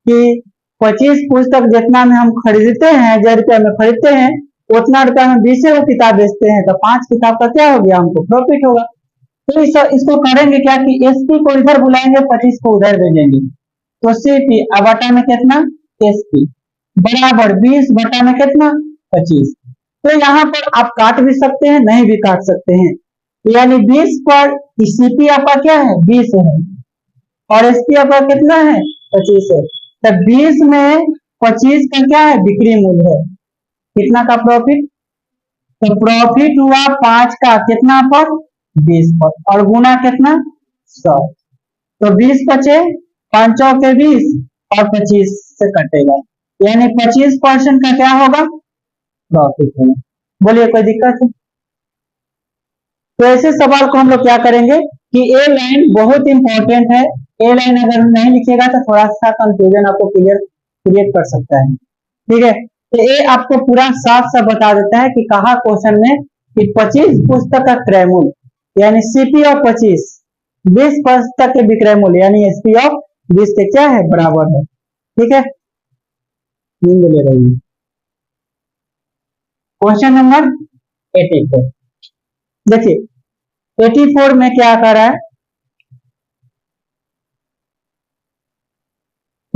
कि 25 पुस्तक जितना में हम खरीदते हैं, 1000 रुपया में खरीदते हैं, उतना रुपया में 20 किताब बेचते हैं, तो 5 किताब का क्या हो गया, हमको प्रॉफिट होगा। तो इसको करेंगे क्या कि एसपी को इधर बुलाएंगे, 25 को उधर भेजेंगे, तो सीपी बटा में कितना एसपी बराबर 20 बटा में कितना 25। तो यहाँ पर आप काट भी सकते हैं, नहीं भी काट सकते हैं, यानी 20 पर सीपी आपका क्या है 20 है और एसपी आपका कितना है 25 है। तो 20 में 25 का क्या है बिक्री मूल्य है, कितना का प्रॉफिट, तो प्रॉफिट हुआ 5 का कितना पर 20 पर और गुना कितना 100। तो 20 बचे 5 के 20 और 25 से कटेगा, यानी 25% का क्या होगा प्रॉफिट होगा। बोलिए कोई दिक्कत है। तो ऐसे सवाल को हम लोग क्या करेंगे कि ए लाइन बहुत इंपॉर्टेंट है। ए लाइन अगर नहीं लिखेगा तो थोड़ा सा कंफ्यूजन आपको क्रिएट कर सकता है। ठीक है, तो ये आपको पूरा साफ साफ बता देता है कि कहा क्वेश्चन में कि 25 पुस्तक का क्रय मूल्य यानी सीपी ऑफ 25 20 पुस्तक के विक्रय मूल्य यानी एसपी ऑफ 20 के क्या है बराबर है। ठीक है, नींद ले रही है। क्वेश्चन नंबर 84 देखिए 84 में क्या कर रहा है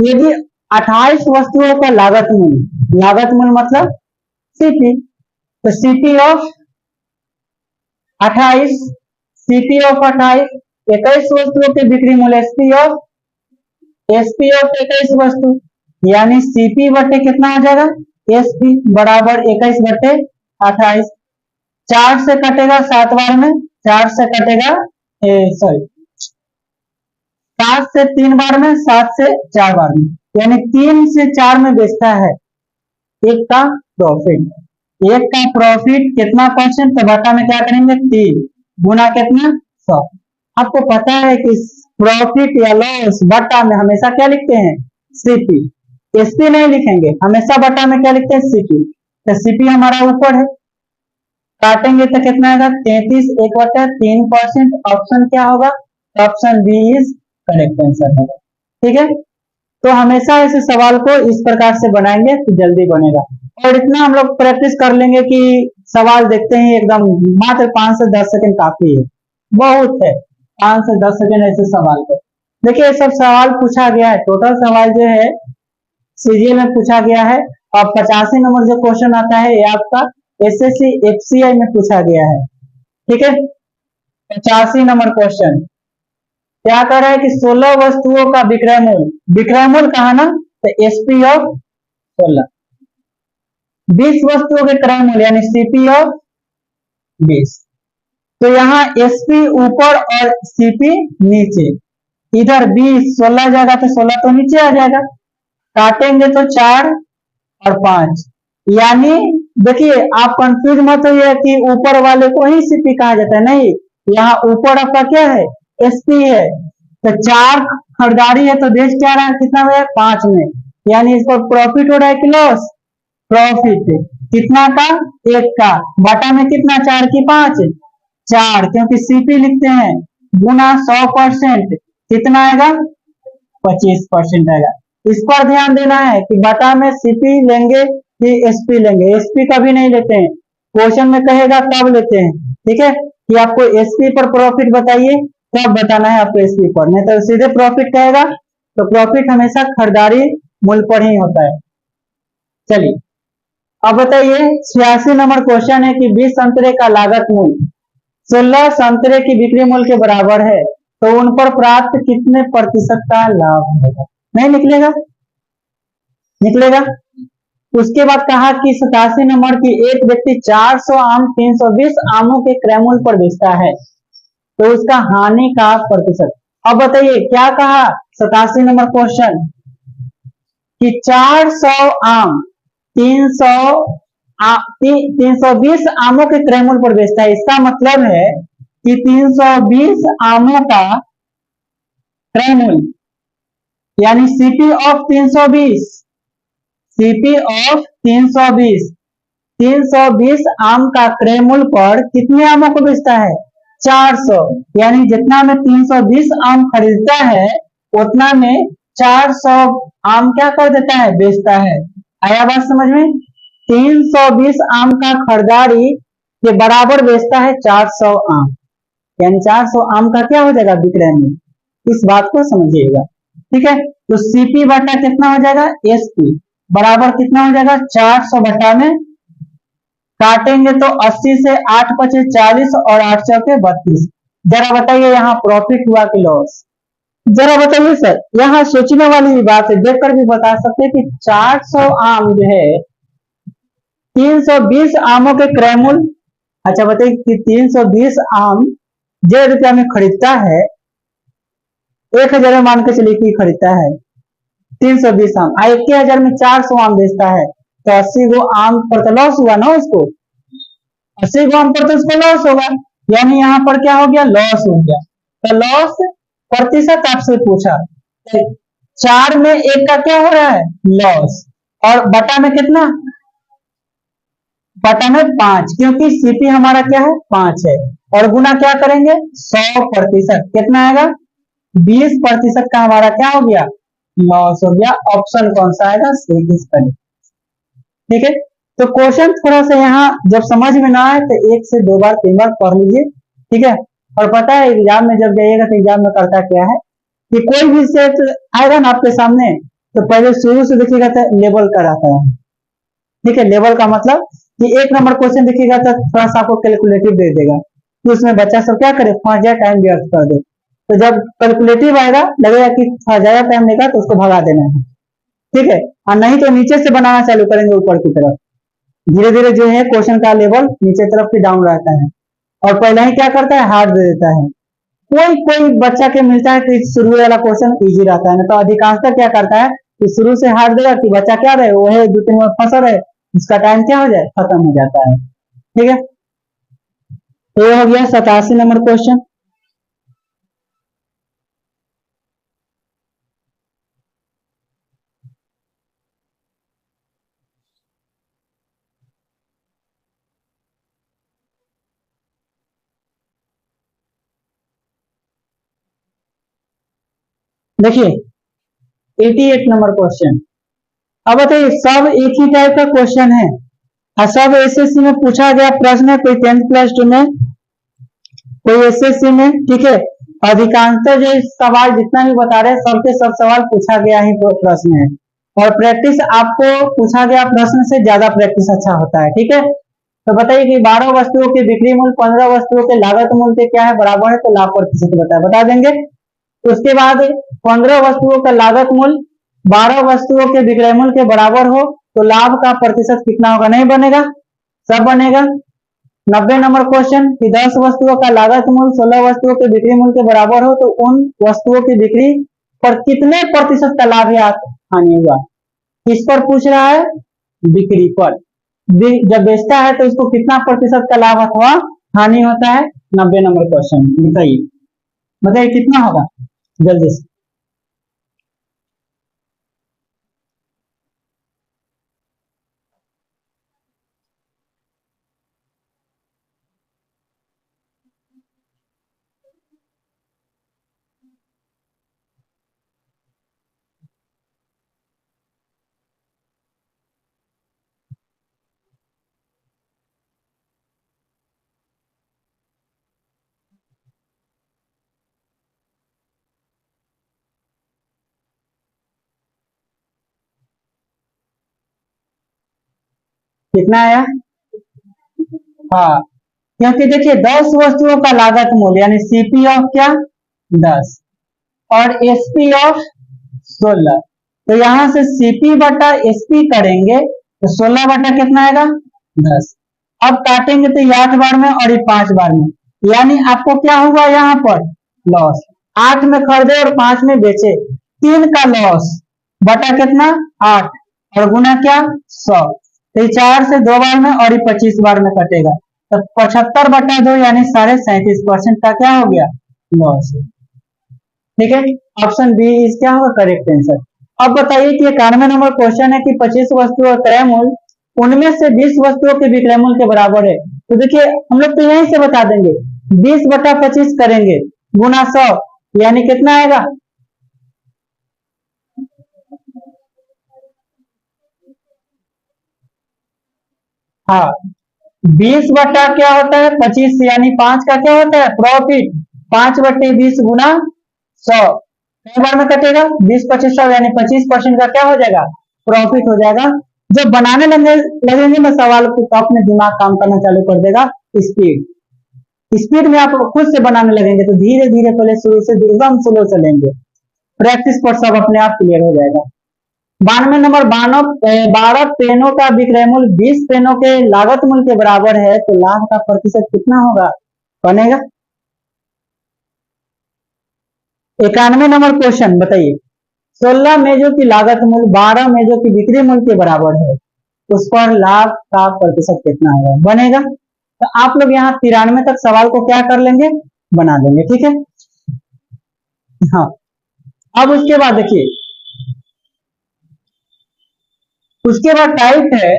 यदि 28 वस्तुओं का लागत मूल्य मतलब सीपी, तो सीपी ऑफ 28, सीपी ऑफ 28, 21 वस्तुओं के बिक्री मूल्य एसपी ऑफ 21 वस्तु, यानी सीपी बटे कितना आ जाएगा, एसपी बराबर 21 बटे 28। 4 से कटेगा 7 बार में, 4 से कटेगा सॉरी 7 से 3 बार में, 7 से 4 बार में, यानी 3 से 4 में बेचता है। एक का प्रॉफिट कितना परसेंट, तो बटा में क्या करेंगे 3 गुना कितना 100। आपको पता है कि प्रॉफिट या लॉस बटा में हमेशा क्या लिखते हैं, सीपी, एसपी नहीं लिखेंगे, हमेशा बटा में क्या लिखते हैं, सीपी। तो सीपी हमारा ऊपर है, काटेंगे तो कितना आएगा 33 1 बटा 3%। ऑप्शन क्या होगा, option B is correct answer होगा। ठीक है, तो हमेशा ऐसे सवाल को इस प्रकार से बनाएंगे तो जल्दी बनेगा। और इतना हम लोग प्रैक्टिस कर लेंगे कि सवाल देखते ही एकदम मात्र 5 से 10 सेकंड काफी है, बहुत है 5 से 10 सेकंड ऐसे सवाल को। देखिए सब सवाल पूछा गया है, टोटल सवाल जो है सीजीएल में पूछा गया है, और 85 नंबर जो क्वेश्चन आता है ये आपका एसएससी एफसीआई में पूछा गया है। ठीक है, 85 नंबर क्वेश्चन क्या कर रहा है कि 16 वस्तुओं का विक्रय मूल्य कहा ना, तो एसपी ऑफ 16, 20 वस्तुओं के क्रय मूल्य यानी सीपी ऑफ 20। तो यहाँ एसपी ऊपर और सीपी नीचे, इधर 20 16 जाएगा तो 16 तो नीचे आ जाएगा, काटेंगे तो 4 और 5, यानी देखिए आप कंफ्यूज मत होइए कि ऊपर वाले को ही सीपी कहा जाता है, नहीं, यहाँ ऊपर आपका क्या है, एसपी है। तो 4 खरीदारी है तो बेच क्या रहा है, कितना हुआ 5 में, यानी इस पर प्रॉफिट हो रहा है कि लॉस, प्रॉफिट कितना का, 1 का, बटा में कितना 4 की 5, 4, क्योंकि सीपी लिखते हैं, गुना 100%, कितना आएगा 25% आएगा। इस पर ध्यान देना है कि बटा में सीपी लेंगे कि एसपी लेंगे, एसपी कभी नहीं लेते हैं, क्वेश्चन में कहेगा तब लेते हैं। ठीक है, कि आपको एसपी पर प्रॉफिट बताइए तब बताना है आपको एसपी पर, नहीं तो सीधे प्रॉफिट कहेगा, तो प्रॉफिट हमेशा खरीदारी मूल्य पर ही होता है। चलिए अब बताइए 86 नंबर क्वेश्चन है कि 20 संतरे का लागत मूल्य 16 संतरे की बिक्री मूल्य के बराबर है, तो उन पर प्राप्त कितने प्रतिशत का लाभ होगा, नहीं निकलेगा, निकलेगा। उसके बाद कहा कि 87 नंबर की एक व्यक्ति 400 आम 320 आमों के क्रय मूल्य पर बेचता है, तो उसका हानि का प्रतिशत। अब बताइए क्या कहा 87 नंबर क्वेश्चन कि 400 आम 320 आमों के क्रय मूल्य पर बेचता है, इसका मतलब है कि 320 आमों का क्रय मूल्य यानी सीपी ऑफ 320, सीपी ऑफ 320, 320 आम का क्रय मूल्य पर कितने आमों को बेचता है 400, यानी जितना में 320 आम खरीदता है उतना में 400 आम क्या कर देता है, बेचता है। आया बात समझ में, 320 आम का खरीदारी के बराबर बेचता है 400 आम, यानी 400 आम का क्या हो जाएगा विक्रय में, इस बात को समझिएगा। ठीक है, तो सीपी बटा कितना हो जाएगा, एसपी बराबर कितना हो जाएगा 400 बटा में, काटेंगे तो 80 से 8 पचे 40 और 8 चौके 32। जरा बताइए यहाँ प्रॉफिट हुआ कि लॉस, जरा बताइए सर, यहाँ सोचने वाली भी बात है, देखकर भी बता सकते हैं कि 400 आम जो है 320 आमों के क्रय मूल्य, अच्छा बताइए कि 320 आम 1,500 रुपया में खरीदता है, 1000 में मान के चलिए कि खरीदता है 320 आम, 1000 में 400 आम बेचता है, तो 80 गो आम पर तो लॉस हुआ ना उसको, 80 गो आम पर तो उसको लॉस होगा, यानी यहाँ पर क्या हो गया, लॉस हो गया। तो लॉस प्रतिशत आपसे पूछा, 4 में 1 का क्या हो रहा है, लॉस, और बटा में कितना, बटा में 5, क्योंकि सीपी हमारा क्या है 5 है, और गुना क्या करेंगे 100%, कितना आएगा 20% का हमारा क्या हो गया, लॉस हो गया। ऑप्शन कौन सा आएगा, सी इज करेक्ट। ठीक है, तो क्वेश्चन थोड़ा सा यहाँ जब समझ में ना आए तो 1 से 2 बार 3 बार पढ़ लीजिए। ठीक है, और पता है एग्जाम में जब जाइएगा तो एग्जाम में करता क्या है कि कोई भी सेट आएगा ना आपके सामने, तो पहले शुरू से देखिएगा तो लेवल का रहता है, ठीक है। लेवल का मतलब कि 1 नंबर क्वेश्चन देखिएगा तो थोड़ा सा आपको कैलकुलेटिव दे देगा, तो उसमें बच्चा सब क्या करे, फंस जाए, टाइम व्यर्थ कर दे। तो जब कैलकुलेटिव आएगा, लगेगा कि थोड़ा ज्यादा टाइम लेगा, तो उसको भगा देना है, ठीक है। और नहीं तो नीचे से बनाना चालू करेंगे ऊपर की तरफ, धीरे धीरे जो है क्वेश्चन का लेवल नीचे तरफ की डाउन रहता है, और पहले ही क्या करता है, हार्ड दे देता है। कोई कोई बच्चा के मिलता है कि शुरू वाला क्वेश्चन इजी रहता है, ना तो अधिकांशतः क्या करता है कि शुरू से हार्ड देगा कि बच्चा क्या रहे, वो है 2-3 बार फंसा रहे, उसका टाइम क्या हो जाए, खत्म हो जाता है, ठीक है। तो ये हो गया 87 नंबर क्वेश्चन। देखिए 88 नंबर क्वेश्चन। अब बताइए, सब एक ही टाइप का क्वेश्चन है और सब एसएससी में पूछा गया प्रश्न है, कोई 10th+2 में, कोई एसएससी में, ठीक है। अधिकांशतः जो सवाल जितना भी बता रहे हैं, सबके सब सवाल पूछा गया ही प्रश्न है, और प्रैक्टिस आपको पूछा गया प्रश्न से ज्यादा प्रैक्टिस अच्छा होता है, ठीक है। तो बताइए कि 12 वस्तुओं के बिक्री मूल्य 15 वस्तुओं के लागत मूल्य के क्या है, बराबर है, तो लाभ प्रतिशत बता देंगे। उसके बाद 15 वस्तुओं का लागत मूल्य 12 वस्तुओं के विक्रय मूल्य के बराबर हो, तो लाभ का प्रतिशत कितना होगा, नहीं बनेगा, सब बनेगा। 90 नंबर क्वेश्चन कि 10 वस्तुओं का लागत मूल्य 16 वस्तुओं के बिक्री मूल्य के बराबर हो, तो उन वस्तुओं की बिक्री पर कितने प्रतिशत का लाभ या हानि हुआ। किस पर पूछ रहा है, बिक्री पर। जब बेचता है तो उसको कितना प्रतिशत का लाभ अथवा हानि होता है। 90 नंबर क्वेश्चन बताइए, बताइए कितना होगा, जल्दी से। कितना आया, हाँ, क्योंकि देखिए 10 वस्तुओं का लागत मूल्य यानी सीपी ऑफ क्या, 10, और एसपी ऑफ 16, तो यहां से सीपी बटा एसपी करेंगे तो 16 बटा कितना आएगा, 10। अब काटेंगे तो ये 8 बार में और ये 5 बार में, यानी आपको क्या हुआ यहाँ पर, लॉस। 8 में खरीदे और 5 में बेचे, 3 का लॉस, बटा कितना, 8, और गुना क्या, 100। तो ये 4 से 2 बार में और ये 25 बार में कटेगा, तो 75/2 यानी 37.5% का क्या हो गया, लॉस, ठीक है। ऑप्शन बी इज क्या होगा करेक्ट आंसर। अब बताइए कि 91 नंबर क्वेश्चन है कि 25 वस्तुओं का क्रय मूल्य उनमें से 20 वस्तुओं के विक्रय मूल्य के बराबर है, तो देखिए हम लोग तो यहीं से बता देंगे, 20/25 करेंगे गुना 100, यानी कितना आएगा, हाँ, 20 बटा क्या होता है 25, यानी 5 का क्या होता है प्रॉफिट, 5/20 गुना 100, कई बार में कटेगा, 20-25 यानी 25% का क्या हो जाएगा, प्रॉफिट हो जाएगा। जब बनाने लगेंगे ना सवाल को, तो अपने दिमाग काम करना चालू कर देगा, स्पीड स्पीड में आप खुद से बनाने लगेंगे, तो धीरे धीरे पहले शुरू से एकदम स्लो चलेंगे, प्रैक्टिस पर सब अपने आप क्लियर हो जाएगा। 92 नंबर, 12 पेनों का विक्रय मूल्य 20 पेनों के लागत मूल्य के बराबर है, तो लाभ का प्रतिशत कितना होगा, बनेगा। 91 नंबर क्वेश्चन बताइए, 16 मेजों की लागत मूल्य 12 मेजों की बिक्री मूल्य के बराबर है, उस पर लाभ का प्रतिशत कितना होगा, बनेगा। तो आप लोग यहाँ 93 तक सवाल को क्या कर लेंगे, बना लेंगे, ठीक है। हाँ, अब उसके बाद देखिए, उसके बाद टाइप है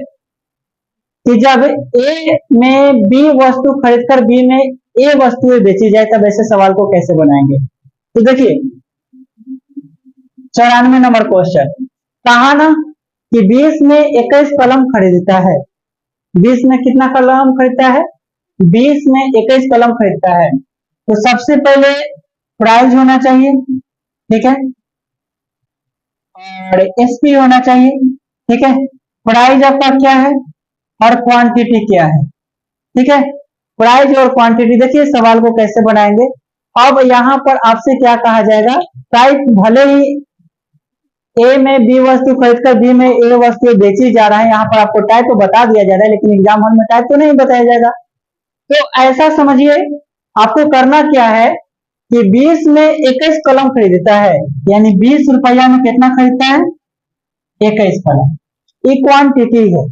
कि जब ए में बी वस्तु खरीदकर बी में ए वस्तुएं बेची जाए, तब ऐसे सवाल को कैसे बनाएंगे। तो देखिए 94 नंबर क्वेश्चन, कहा ना कि 20 में 21 कलम खरीदता है, 20 में कितना कलम खरीदता है, 20 में 21 कलम खरीदता है, तो सबसे पहले प्राइस होना चाहिए, ठीक है। और एसपी होना चाहिए। ठीक है, प्राइस आपका क्या है और क्वांटिटी क्या है। ठीक है, प्राइस और क्वांटिटी। देखिए सवाल को कैसे बनाएंगे। अब यहाँ पर आपसे क्या कहा जाएगा, प्राइस भले ही ए में बी वस्तु खरीदकर बी में ए वस्तु बेची जा रहा है, यहाँ पर आपको टाइप तो बता दिया जा रहा है, लेकिन एग्जाम हॉल में टाइप तो नहीं बताया जाएगा। तो ऐसा समझिए, आपको करना क्या है कि 20 में 21 कलम खरीदता है, यानी 20 रुपया में कितना खरीदता है, 21 कलम। ये क्वांटिटी है,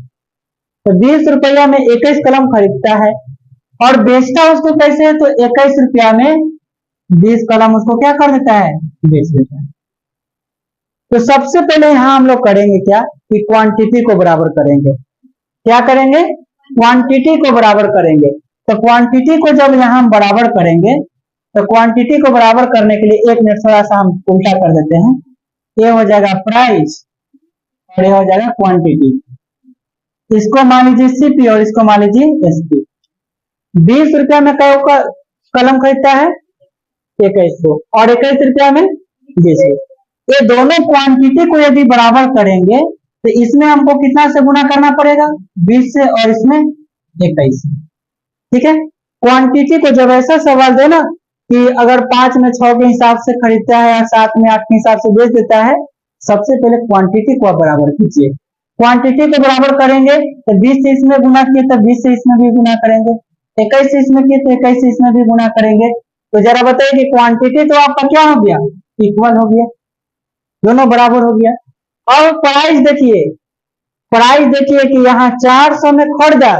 तो 20 रुपया में 21 कलम खरीदता है और बेचता उसको कैसे है, तो 21 रुपया में 20 कलम उसको क्या कर देता है, बेच देता है। तो सबसे पहले यहां हम लोग करेंगे क्या कि क्वांटिटी को बराबर करेंगे। क्या करेंगे, क्वांटिटी को बराबर करेंगे। तो क्वांटिटी को जब यहां हम बराबर करेंगे, तो क्वांटिटी को बराबर करने के लिए एक मिनट थोड़ा सा हम उल्टा कर देते हैं। ये हो जाएगा प्राइस और ये हो जाएगा क्वांटिटी। इसको मान लीजिए सीपी और इसको मान लीजिए एसपी। 20 रुपया में कई कलम खरीदता है, 21 को, और 21 रुपया में 20 को। ये दोनों क्वांटिटी को यदि बराबर करेंगे तो इसमें हमको कितना से गुना करना पड़ेगा, 20 से, और इसमें 21 से। ठीक है, क्वांटिटी को जब ऐसा सवाल दे ना कि अगर 5 में 6 के हिसाब से खरीदता है या 7 में 8 के हिसाब से बेच देता है, सबसे पहले क्वांटिटी को बराबर कीजिए। क्वांटिटी को बराबर करेंगे तो 20 से इसमें गुना किए तो 20 से इसमें भी गुना करेंगे, 21 से इसमें किए तो 21 से इसमें भी गुना करेंगे। तो जरा बताइए कि क्वांटिटी तो आपका क्या हो गया, इक्वल हो गया, दोनों बराबर हो गया। और प्राइस देखिए, प्राइस देखिए कि यहाँ 400 में खरीदा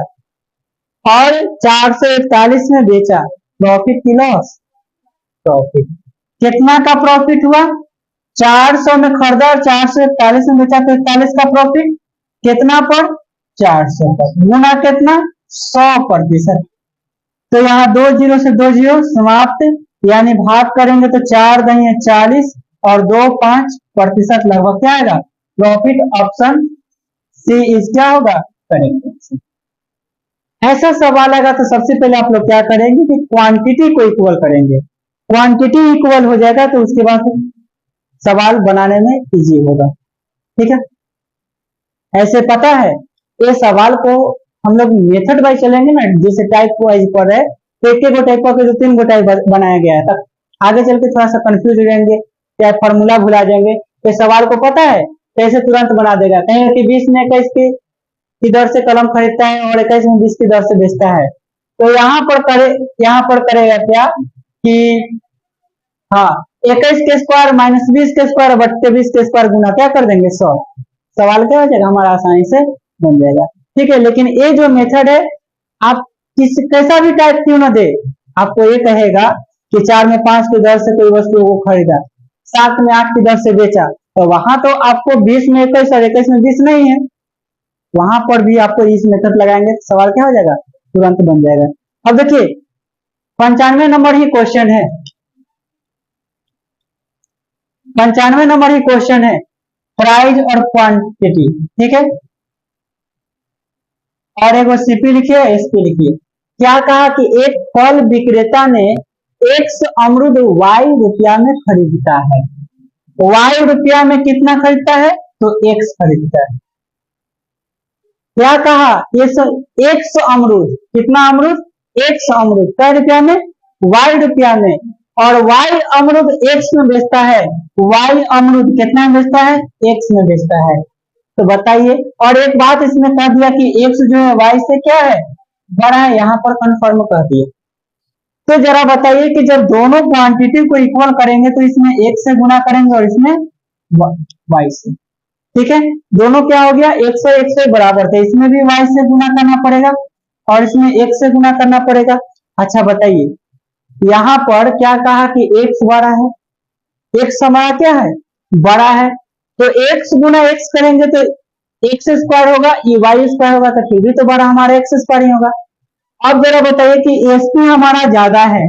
और 441 में बेचा, प्रॉफिट की लॉस, प्रॉफिट। कितना का प्रॉफिट हुआ, 400 में खरीदा और 441 में बेचा, तो 41 का प्रॉफिट। कितना पर, 400 पर, गुना कितना, 100%। तो यहाँ 2 जीरो से 2 जीरो समाप्त, यानी भाग करेंगे तो 4 दही 40 और 2 5% लगभग क्या आएगा, प्रॉफिट। ऑप्शन सी इज क्या होगा, करेक्ट। ऐसा सवाल आएगा तो सबसे पहले आप लोग क्या करेंगे कि क्वांटिटी को इक्वल करेंगे। क्वांटिटी इक्वल हो जाएगा तो उसके बाद सवाल बनाने में इजी होगा। ठीक है, ऐसे पता है ये सवाल को हम लोग मेथड वाइज चलेंगे ना, जैसे टाइप वाइज पढ़ रहे, तो एक गो टाइप के 3 गो टाइप बनाया गया है, तक आगे चल के थोड़ा सा कंफ्यूज हो जाएंगे या फॉर्मूला भुला जाएंगे। तो सवाल को पता है कैसे तुरंत बना देगा, कहेंगे कि 20 में 21 की दर से कलम खरीदता है और 21 में 20 की दर से बेचता है। तो यहाँ पर करेगा क्या कि हाँ, 21 के स्क्वायर माइनस 20 के स्क्वायर बट्टे 20 के स्क्वायर गुना क्या कर देंगे, 100। सवाल क्या हो जाएगा हमारा, आसानी से बन जाएगा। ठीक है, लेकिन ये जो मेथड है, आप कैसा भी टाइप क्यों ना दे, आपको ये कहेगा कि 4 में 5 की दर से कोई वस्तु को खरीदा, 7 में 8 की दर से बेचा, तो वहां तो आपको 20 में 21 और 21 में 20 नहीं है, वहां पर भी आपको इस मेथड लगाएंगे, सवाल क्या हो जाएगा, तुरंत बन जाएगा। अब देखिए 95 नंबर ही क्वेश्चन है, 95 नंबर ही क्वेश्चन है, प्राइस और क्वांटिटी। ठीक है, और एक सीपी लिखिए, एसपी लिखिए। क्या कहा कि एक फल विक्रेता ने x अमरूद y रुपया में खरीदता है, y रुपया में कितना खरीदता है, तो x खरीदता है। क्या कहा, ये x अमरूद, कितना अमरूद, x अमरूद कै रुपया में, y रुपया में, और y अमरूद x में बेचता है, y अमरूद कितना में बेचता है, x में बेचता है। तो बताइए, और एक बात इसमें कह दिया कि x जो है y से क्या है, बड़ा है, यहाँ पर कंफर्म कर दिए। तो जरा बताइए कि जब दोनों क्वांटिटी को इक्वल करेंगे तो इसमें x से गुना करेंगे और इसमें y से। ठीक है, दोनों क्या हो गया, 100 बराबर थे, इसमें भी y से गुना करना पड़ेगा और इसमें x से गुना करना पड़ेगा। अच्छा बताइए, यहाँ पर क्या कहा कि x बड़ा है, x हमारा क्या है, बड़ा है, तो x गुना x करेंगे तो x स्क्वायर होगा, ये y स्क्वायर होगा, तो फिर भी तो बड़ा हमारा x स्क्वायर ही होगा। अब जरा बताइए कि एसपी हमारा ज्यादा है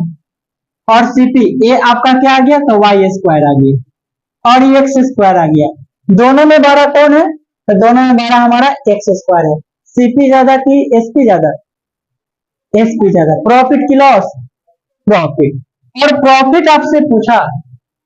और सीपी, ये आपका क्या आ गया, तो वाई स्क्वायर आ गया और एक्स स्क्वायर आ गया। दोनों में बड़ा कौन है, तो दोनों में बड़ा हमारा एक्स स्क्वायर है। सीपी ज्यादा कि एसपी ज्यादा, एसपी ज्यादा। प्रॉफिट की लॉस, प्रॉफिट। और प्रॉफिट आपसे पूछा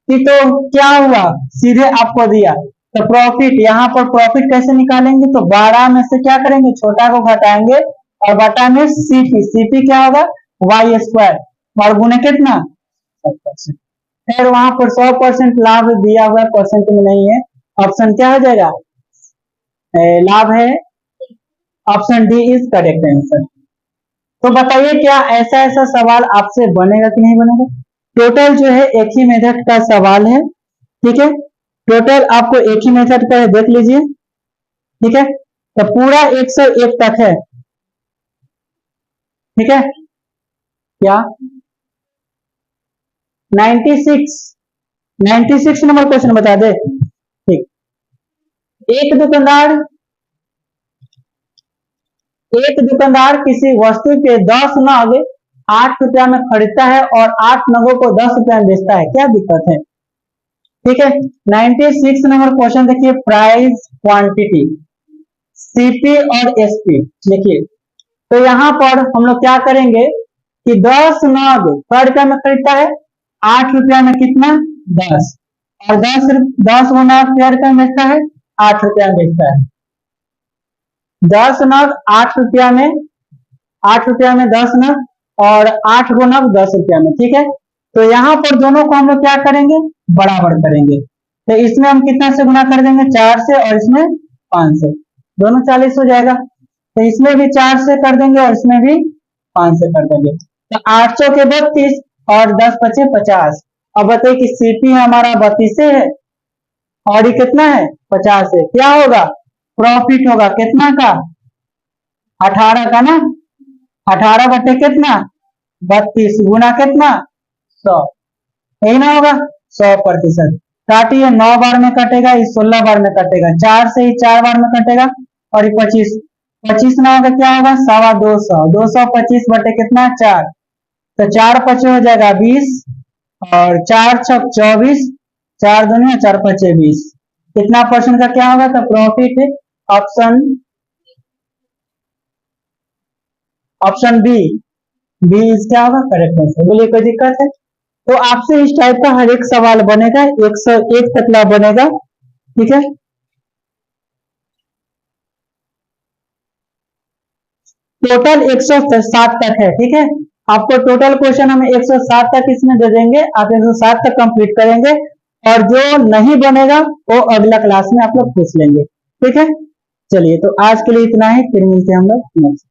कि तो क्या हुआ, सीधे आपको दिया, तो प्रॉफिट, यहाँ पर प्रॉफिट कैसे निकालेंगे, तो 12 में से क्या करेंगे, छोटा को घटाएंगे और बटा में सीपी, सीपी क्या होगा वाई स्क्वायर, और गुने कितना 100%। फिर वहां पर 100% लाभ दिया हुआ है, परसेंट में नहीं है, ऑप्शन क्या हो जाएगा, लाभ है, option D is correct answer. तो बताइए क्या ऐसा ऐसा सवाल आपसे बनेगा कि नहीं बनेगा। टोटल जो है एक ही मेथड का सवाल है, ठीक है, टोटल आपको एक ही मेथड का है, देख लीजिए, ठीक है, तो पूरा 101 तक है, ठीक है, क्या 96 नंबर क्वेश्चन बता दे, ठीक। एक दुकानदार किसी वस्तु के 10 नग 8 रुपया में खरीदता है और 8 नगों को 10 रुपया में बेचता है, क्या दिक्कत है, ठीक है। 96 नंबर क्वेश्चन देखिए, प्राइस क्वांटिटी सीपी और एसपी देखिए, तो यहाँ पर हम लोग क्या करेंगे कि 10 नग कै रुपया में खरीदता है, 8 रुपया में कितना 10, और 10 गो नग कै रुपया में बेचता है, 8 रुपया में बेचता है, 10 नग 8 रुपया में, 8 रुपया में 10 नग, और 8 गो नग 10 रुपया में, ठीक है। तो यहाँ पर दोनों को हम लोग क्या करेंगे, बराबर करेंगे, तो इसमें हम कितना से गुना कर देंगे 4 से, और इसमें 5 से, दोनों 40 हो जाएगा, तो इसमें भी 4 से कर देंगे और इसमें भी 5 से कर देंगे, तो 800 के 32 और 10 पचे 50। अब बताइए कि सीपी हमारा 32 है और ये कितना है 50 है, क्या होगा प्रॉफिट होगा कितना का 18 का ना, 18 बटे कितना 32 गुना कितना 100, यही ना होगा 100%। काटिए 9 बार में कटेगा, ये 16 बार में कटेगा, 4 से ही 4 बार में कटेगा, और ये 25 25 ना होगा क्या होगा 250, 225 बटे कितना 4, तो 4 पचे हो जाएगा 20, और 4 छक 24, 4 दुनिया 4 पचे 20, कितना परसेंट का क्या होगा, तो प्रॉफिट है ऑप्शन बी, बी इज क्या होगा करेक्ट आंसर। बोलिए कोई दिक्कत है, तो आपसे इस टाइप का हर एक सवाल बनेगा, 101 तक बनेगा, ठीक है। टोटल 107 तक है, ठीक है, आपको टोटल क्वेश्चन हम 107 तक इसमें दे देंगे, आप 107 तक कंप्लीट करेंगे, और जो नहीं बनेगा वो अगला क्लास में आप लोग पूछ लेंगे, ठीक है। चलिए तो आज के लिए इतना ही, फिर मिलते हैं हम लोग नेक्स्ट।